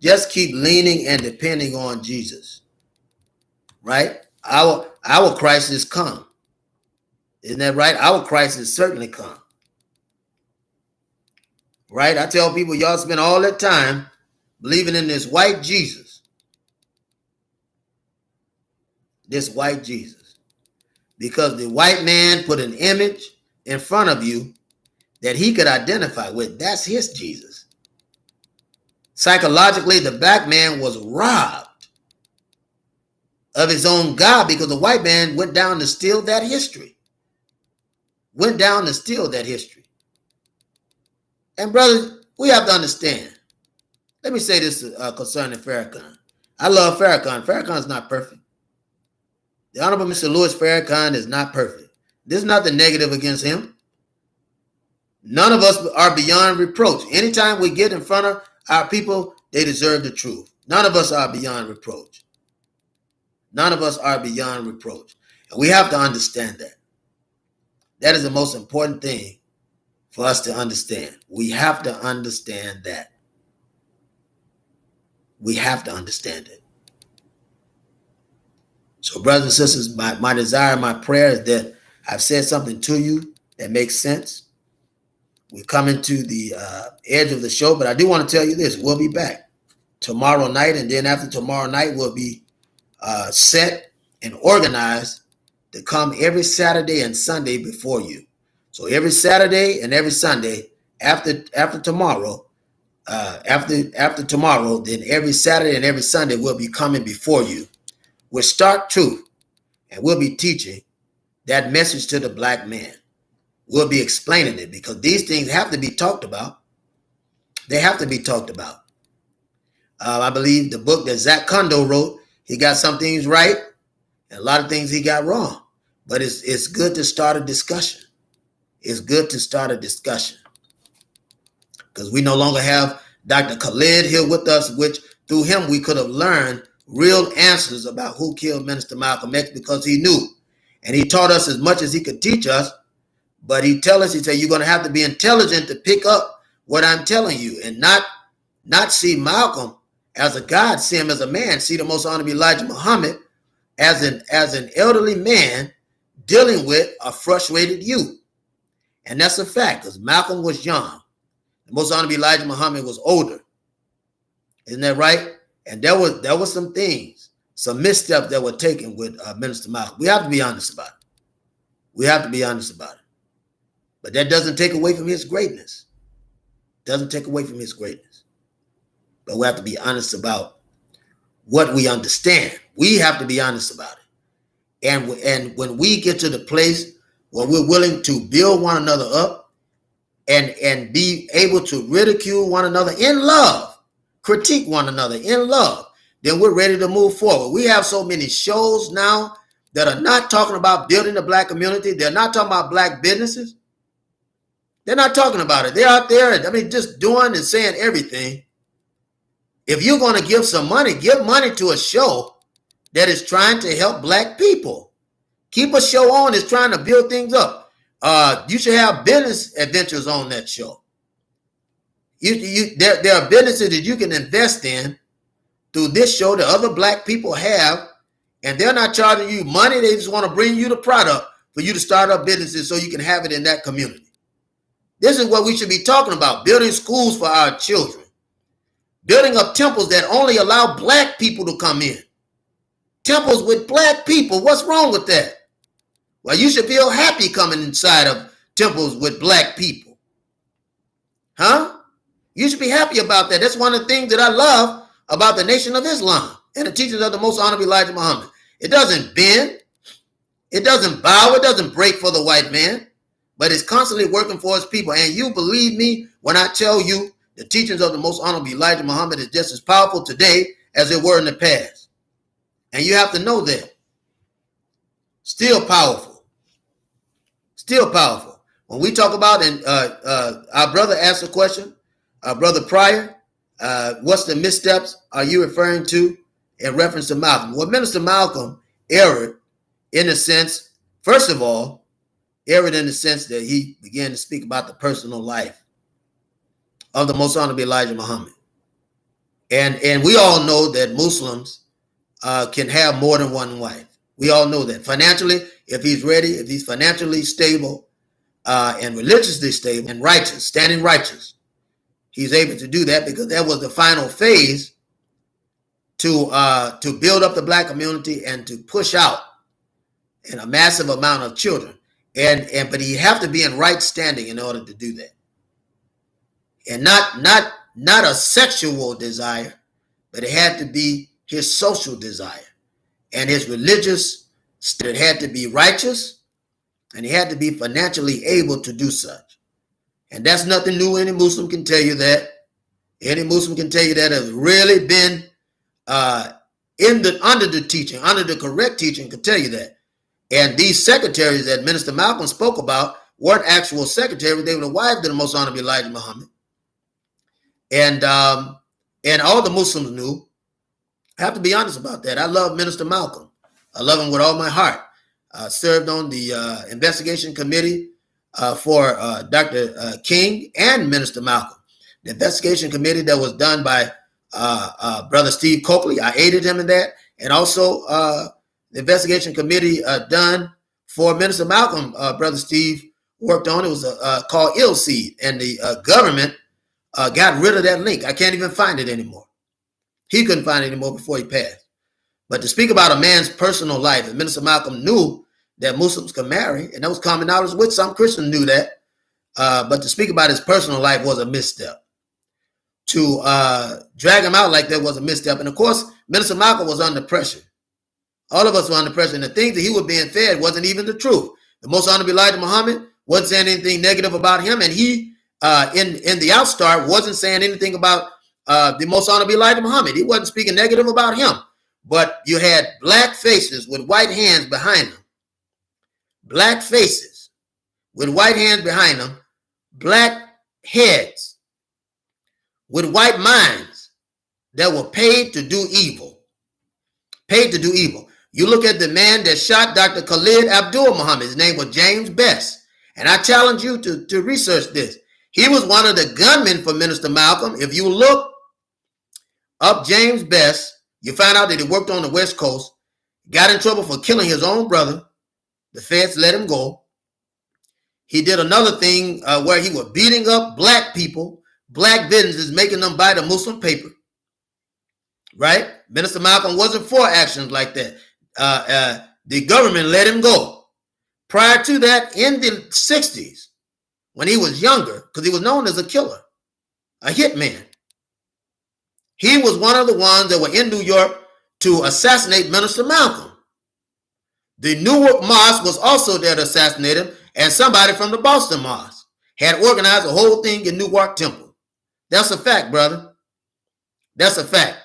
just keep leaning and depending on Jesus. Right? Our crisis come. Isn't that right? Our crisis certainly come. Right? I tell people, y'all spend all that time believing in this white Jesus. This white Jesus. Because the white man put an image in front of you that he could identify with. That's his Jesus. Psychologically, the black man was robbed of his own God, because the white man went down to steal that history. Went down to steal that history. And brothers, we have to understand. Let me say this concerning Farrakhan. I love Farrakhan. Farrakhan is not perfect. The Honorable Mr. Louis Farrakhan is not perfect. There's nothing negative against him. None of us are beyond reproach. Anytime we get in front of our people, they deserve the truth. None of us are beyond reproach. None of us are beyond reproach. And we have to understand that. That is the most important thing for us to understand. We have to understand that. We have to understand it. So, brothers and sisters, my desire, my prayer is that I've said something to you that makes sense. We're coming to the edge of the show, but I do want to tell you this. We'll be back tomorrow night, and then after tomorrow night, we'll be set and organized to come every Saturday and Sunday before you. So every Saturday and every Sunday after tomorrow, after tomorrow, then every Saturday and every Sunday we'll be coming before you with stark truth, and we'll be teaching that message to the black man. We'll be explaining it, because these things have to be talked about. They have to be talked about. I believe the book that Zach Kondo wrote, he got some things right and a lot of things he got wrong. But it's good to start a discussion. It's good to start a discussion, because we no longer have Dr. Khalid here with us, which through him we could have learned real answers about who killed Minister Malcolm X, because he knew. And he taught us as much as he could teach us. But he said, you're going to have to be intelligent to pick up what I'm telling you, and not see Malcolm as a God, see him as a man, see the Most Honorable Elijah Muhammad as an elderly man dealing with a frustrated youth. And that's a fact, because Malcolm was young. The Most Honorable Elijah Muhammad was older. Isn't that right? And there was some things, some missteps that were taken with Minister Malcolm. We have to be honest about it. We have to be honest about it. But that doesn't take away from his greatness. Doesn't take away from his greatness. But we have to be honest about what we understand. We have to be honest about it. And when we get to the place where we're willing to build one another up and be able to ridicule one another in love, critique one another in love, then we're ready to move forward. We have so many shows now that are not talking about building the black community. They're not talking about black businesses. They're not talking about it. They're out there, just doing and saying everything. If you're going to give some money, give money to a show that is trying to help black people. Keep a show on that's trying to build things up. You should have business adventures on that show. There are businesses that you can invest in through this show that other black people have, and they're not charging you money. They just want to bring you the product for you to start up businesses so you can have it in that community. This is what we should be talking about, building schools for our children, building up temples that only allow black people to come in. Temples with black people, what's wrong with that? Well, you should feel happy coming inside of temples with black people. Huh? You should be happy about that. That's one of the things that I love about the Nation of Islam and the teachings of the Most Honorable Elijah Muhammad. It doesn't bend. It doesn't bow. It doesn't break for the white man, but it's constantly working for its people. And you believe me when I tell you the teachings of the Most Honorable Elijah Muhammad is just as powerful today as they were in the past. And you have to know that. Still powerful. Still powerful. When we talk about, and our brother asked a question, our brother Pryor, what's the missteps are you referring to in reference to Malcolm? Well, Minister Malcolm erred in the sense, first of all, erred in the sense that he began to speak about the personal life of the Most Honorable Elijah Muhammad. And we all know that Muslims can have more than one wife. We all know that. Financially, if he's ready, if he's financially stable and religiously stable and righteous, standing righteous, he's able to do that because that was the final phase to build up the black community and to push out in a massive amount of children. But he have to be in right standing in order to do that. And not a sexual desire, but it had to be his social desire. And his religious state had to be righteous, and he had to be financially able to do such. And that's nothing new. Any Muslim can tell you that. Any Muslim can tell you that has really been under the teaching, under the correct teaching, can tell you that. And these secretaries that Minister Malcolm spoke about weren't actual secretaries. They were the wives of the Most Honorable Elijah Muhammad. And all the Muslims knew. I have to be honest about that. I love Minister Malcolm. I love him with all my heart. I served on the investigation committee for Dr. King and Minister Malcolm. The investigation committee that was done by Brother Steve Coakley, I aided him in that. And also the investigation committee done for Minister Malcolm, Brother Steve worked on. It was called Ill Seed. And the government got rid of that link. I can't even find it anymore. He couldn't find it anymore before he passed. But to speak about a man's personal life, and Minister Malcolm knew that Muslims could marry, and that was common knowledge, which some Christians knew that. But to speak about his personal life was a misstep. To drag him out like that was a misstep. And of course, Minister Malcolm was under pressure. All of us were under pressure. And the things that he was being fed wasn't even the truth. The Most Honorable Elijah Muhammad wasn't saying anything negative about him. And he, in the outstart, wasn't saying anything about the Most Honorable Elijah Muhammad. He wasn't speaking negative about him. But you had black faces with white hands behind them. Black faces with white hands behind them. Black heads with white minds that were paid to do evil. Paid to do evil. You look at the man that shot Dr. Khalid Abdul Muhammad. His name was James Best. And I challenge you to research this. He was one of the gunmen for Minister Malcolm. If you look up James Best, you find out that he worked on the West Coast, got in trouble for killing his own brother. The feds let him go. He did another thing where he was beating up black people, black businesses, making them buy the Muslim paper. Right? Minister Malcolm wasn't for actions like that. The government let him go. Prior to that, in the 60s, when he was younger, because he was known as a killer, a hitman, he was one of the ones that were in New York to assassinate Minister Malcolm. The Newark Mosque was also there to assassinate him, and somebody from the Boston Mosque had organized a whole thing in Newark Temple. That's a fact, brother. That's a fact.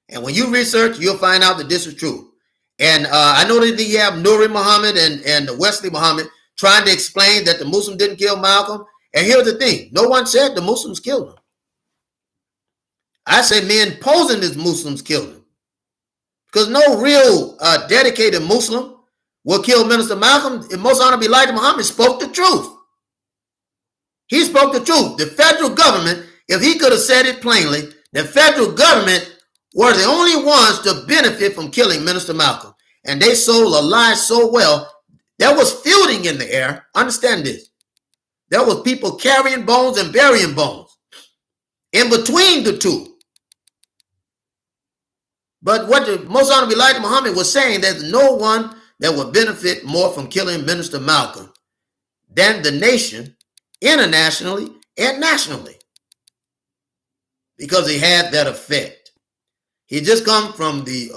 And when you research, you'll find out that this is true. And I know that you have Nuri Muhammad and Wesley Muhammad trying to explain that the Muslims didn't kill Malcolm. And here's the thing. No one said the Muslims killed him. I say men posing as Muslims killed him. Because no real dedicated Muslim will kill Minister Malcolm. The Most Honorable Elijah Muhammad spoke the truth. He spoke the truth. The federal government if he could have said it plainly, the federal government were the only ones to benefit from killing Minister Malcolm. And they sold a lie so well, there was feuding in the air. Understand this. There was people carrying bones and burying bones in between the two. But what the Most Honorable Elijah Muhammad was saying, there's no one that would benefit more from killing Minister Malcolm than the nation, internationally and nationally, because he had that effect. He just come from the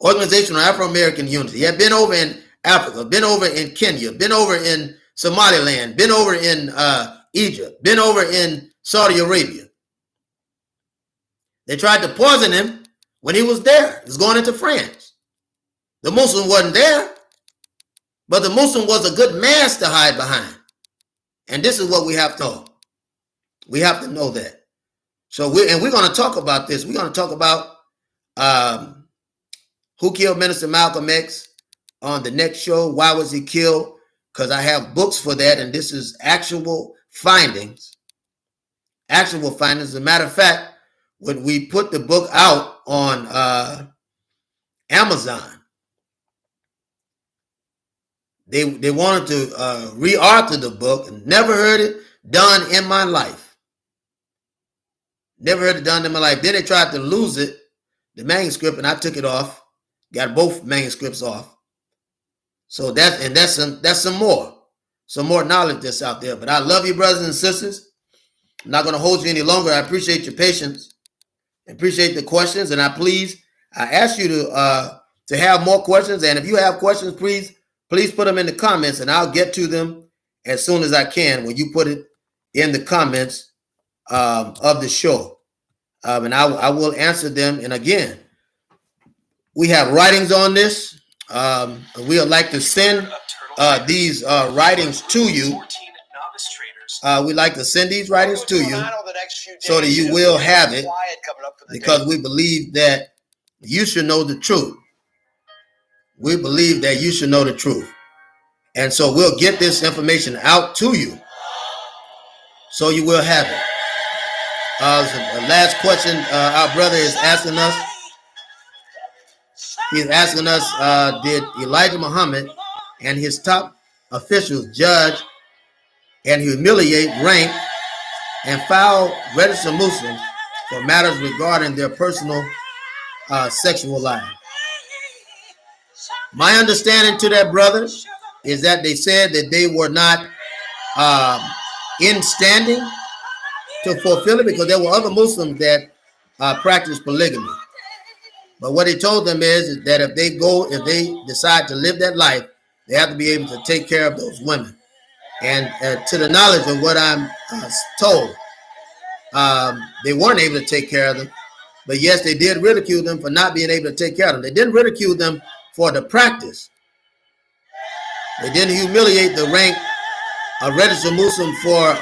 Organization of Afro-American Unity. He had been over in Africa, been over in Kenya, been over in Somaliland, been over in Egypt, been over in Saudi Arabia. They tried to poison him when he was there. He was going into France. The Muslim wasn't there, but the Muslim was a good mask to hide behind. And this is what we have to know. We have to know that. So we're going to talk about this. We're going to talk about who killed Minister Malcolm X on the next show. Why was he killed? Because I have books for that, and this is actual findings. Actual findings. As a matter of fact, when we put the book out on Amazon, they wanted to re-author the book. Never heard it done in my life. Never heard it done in my life. Then they tried to lose it, the manuscript, and I took it off. Got both manuscripts off. So that's some more knowledge that's out there. But I love you, brothers and sisters. I'm not going to hold you any longer. I appreciate your patience. I appreciate the questions, and I ask you to have more questions. And if you have questions, please put them in the comments, and I'll get to them as soon as I can when you put it in the comments of the show. And I will answer them. And again, we have writings on this. We would like to send these writings to you. We like to send these writings to you so that you will have it, because we believe that you should know the truth. We believe that you should know the truth. And so we'll get this information out to you so you will have it. The last question our brother is asking us. He's asking us, did Elijah Muhammad and his top officials judge and humiliate, rank, and file registered Muslims for matters regarding their personal sexual life? My understanding to that, brother, is that they said that they were not in standing to fulfill it, because there were other Muslims that practiced polygamy. But what he told them is that if they decide to live that life, they have to be able to take care of those women. And to the knowledge of what I'm told, they weren't able to take care of them. But yes, they did ridicule them for not being able to take care of them. They didn't ridicule them for the practice. They didn't humiliate the rank of registered Muslim for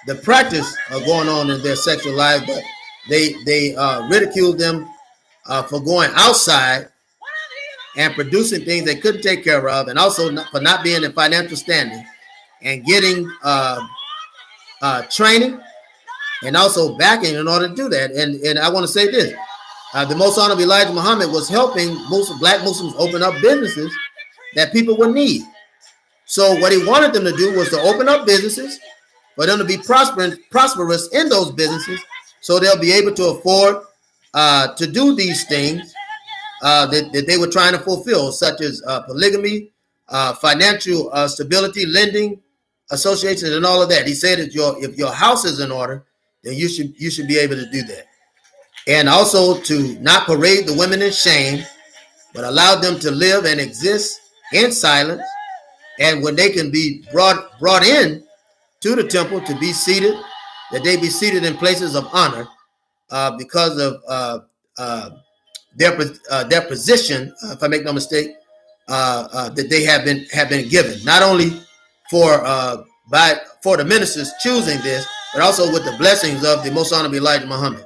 the practice of going on in their sexual life, but they ridiculed them for going outside and producing things they couldn't take care of, and also for not being in financial standing and getting training and also backing in order to do that. And I want to say this. The Most Honorable Elijah Muhammad was helping black Muslims open up businesses that people would need. So what he wanted them to do was to open up businesses, for them to be prosperous in those businesses, so they'll be able to afford to do these things that they were trying to fulfill, such as polygamy, financial stability, lending, associations, and all of that. He said that if your house is in order, then you should be able to do that. And also to not parade the women in shame, but allow them to live and exist in silence. And when they can be brought in to the temple to be seated, that they be seated in places of honor because of their position, if I make no mistake, that they have been given, not only for the ministers choosing this, but also with the blessings of the Most Honorable Elijah Muhammad.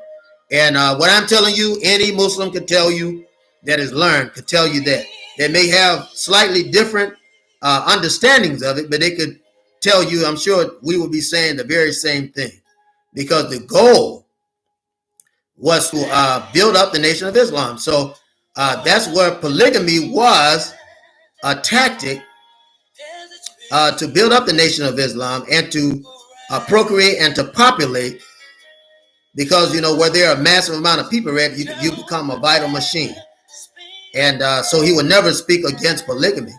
And what I'm telling you, any Muslim could tell you that is learned, could tell you that. They may have slightly different understandings of it, but they could tell you, I'm sure we will be saying the very same thing. because the goal was to build up the Nation of Islam. So that's where polygamy was a tactic to build up the Nation of Islam and to procreate and to populate, because where there are a massive amount of people, you become a vital machine. And so he would never speak against polygamy,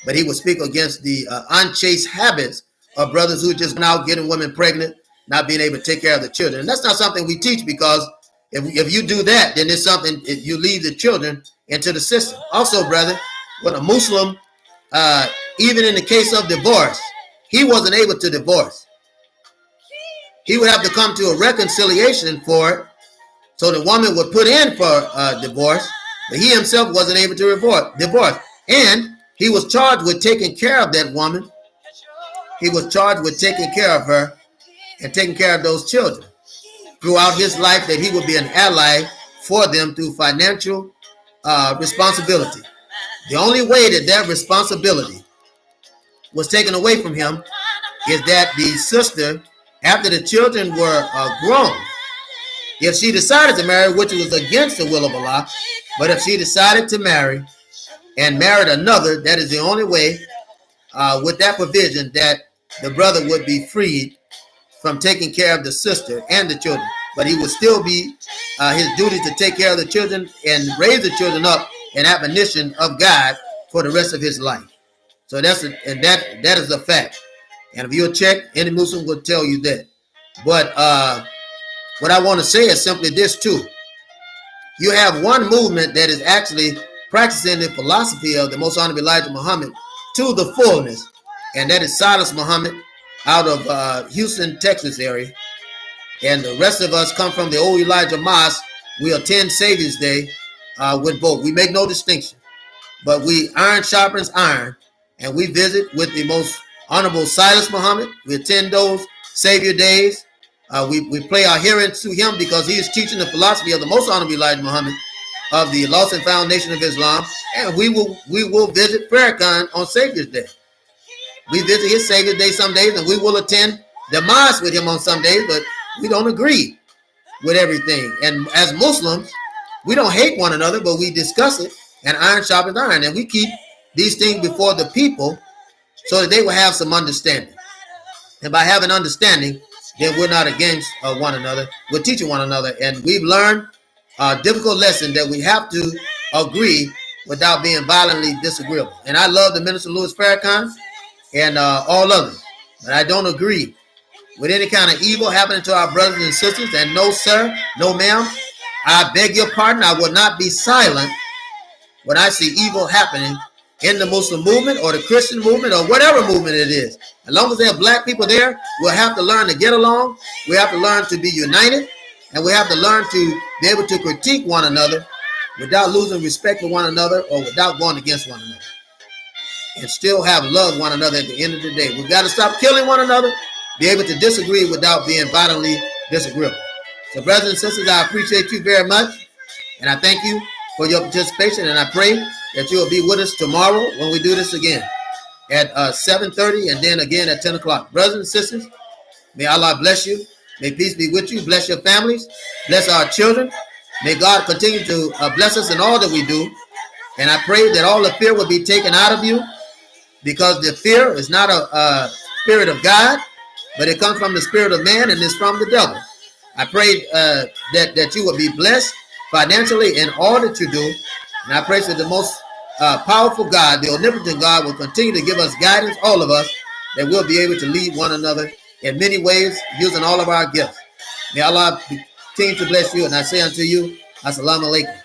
but he would speak against the unchaste habits of brothers who just now getting women pregnant, not being able to take care of the children. And that's not something we teach, because if you do that, then it's something you leave the children into the system. Also, brother, when a Muslim, even in the case of divorce, he wasn't able to divorce. He would have to come to a reconciliation for it. So the woman would put in for divorce, but he himself wasn't able to divorce. And he was charged with taking care of that woman. He was charged with taking care of her and taking care of those children throughout his life, that he would be an ally for them through financial responsibility. The only way that responsibility was taken away from him is that the sister, after the children were grown, if she decided to marry, which was against the will of Allah, but if she decided to marry and married another, that is the only way, with that provision, that the brother would be freed from taking care of the sister and the children. But he would still be his duty to take care of the children and raise the children up in admonition of God for the rest of his life. So that is a fact. And if you'll check, any Muslim will tell you that. But what I want to say is simply this too. You have one movement that is actually practicing the philosophy of the Most Honorable Elijah Muhammad to the fullness, and that is Silas Muhammad out of Houston, Texas area. And the rest of us come from the old Elijah Mosque. We attend Savior's Day with both. We make no distinction, but we iron sharpens iron, and we visit with the Most Honorable Silas Muhammad. We attend those Savior Days. We play our hearings to him because he is teaching the philosophy of the Most Honorable Elijah Muhammad of the Lost and Found Nation of Islam, and we will visit Farrakhan on Savior's Day. We visit his Savior's Day some days, and we will attend the mosque with him on some days, but we don't agree with everything. And as Muslims, we don't hate one another, but we discuss it, and iron sharpens iron, and we keep these things before the people so that they will have some understanding. And by having understanding, then we're not against one another. We're teaching one another, and we've learned a difficult lesson that we have to agree without being violently disagreeable. And I love the Minister Louis Farrakhan and all others, but I don't agree with any kind of evil happening to our brothers and sisters. And no, sir, no, ma'am, I beg your pardon, I will not be silent when I see evil happening in the Muslim movement or the Christian movement or whatever movement it is. As long as there are black people there, we'll have to learn to get along. We have to learn to be united, and we have to learn to be able to critique one another without losing respect for one another or without going against one another, and still have love one another at the end of the day. We've got to stop killing one another, be able to disagree without being violently disagreeable. So brothers and sisters, I appreciate you very much, and I thank you for your participation, and I pray that you will be with us tomorrow when we do this again at 7:30 and then again at 10 o'clock. Brothers and sisters, may Allah bless you. May peace be with you. Bless your families. Bless our children. May God continue to bless us in all that we do. And I pray that all the fear will be taken out of you, because the fear is not a spirit of God, but it comes from the spirit of man, and it's from the devil. I pray that you will be blessed financially in all that you do. And I pray that the most powerful God, the omnipotent God, will continue to give us guidance, all of us, that we'll be able to lead one another in many ways using all of our gifts. May Allah continue to bless you. And I say unto you, Assalamu alaikum.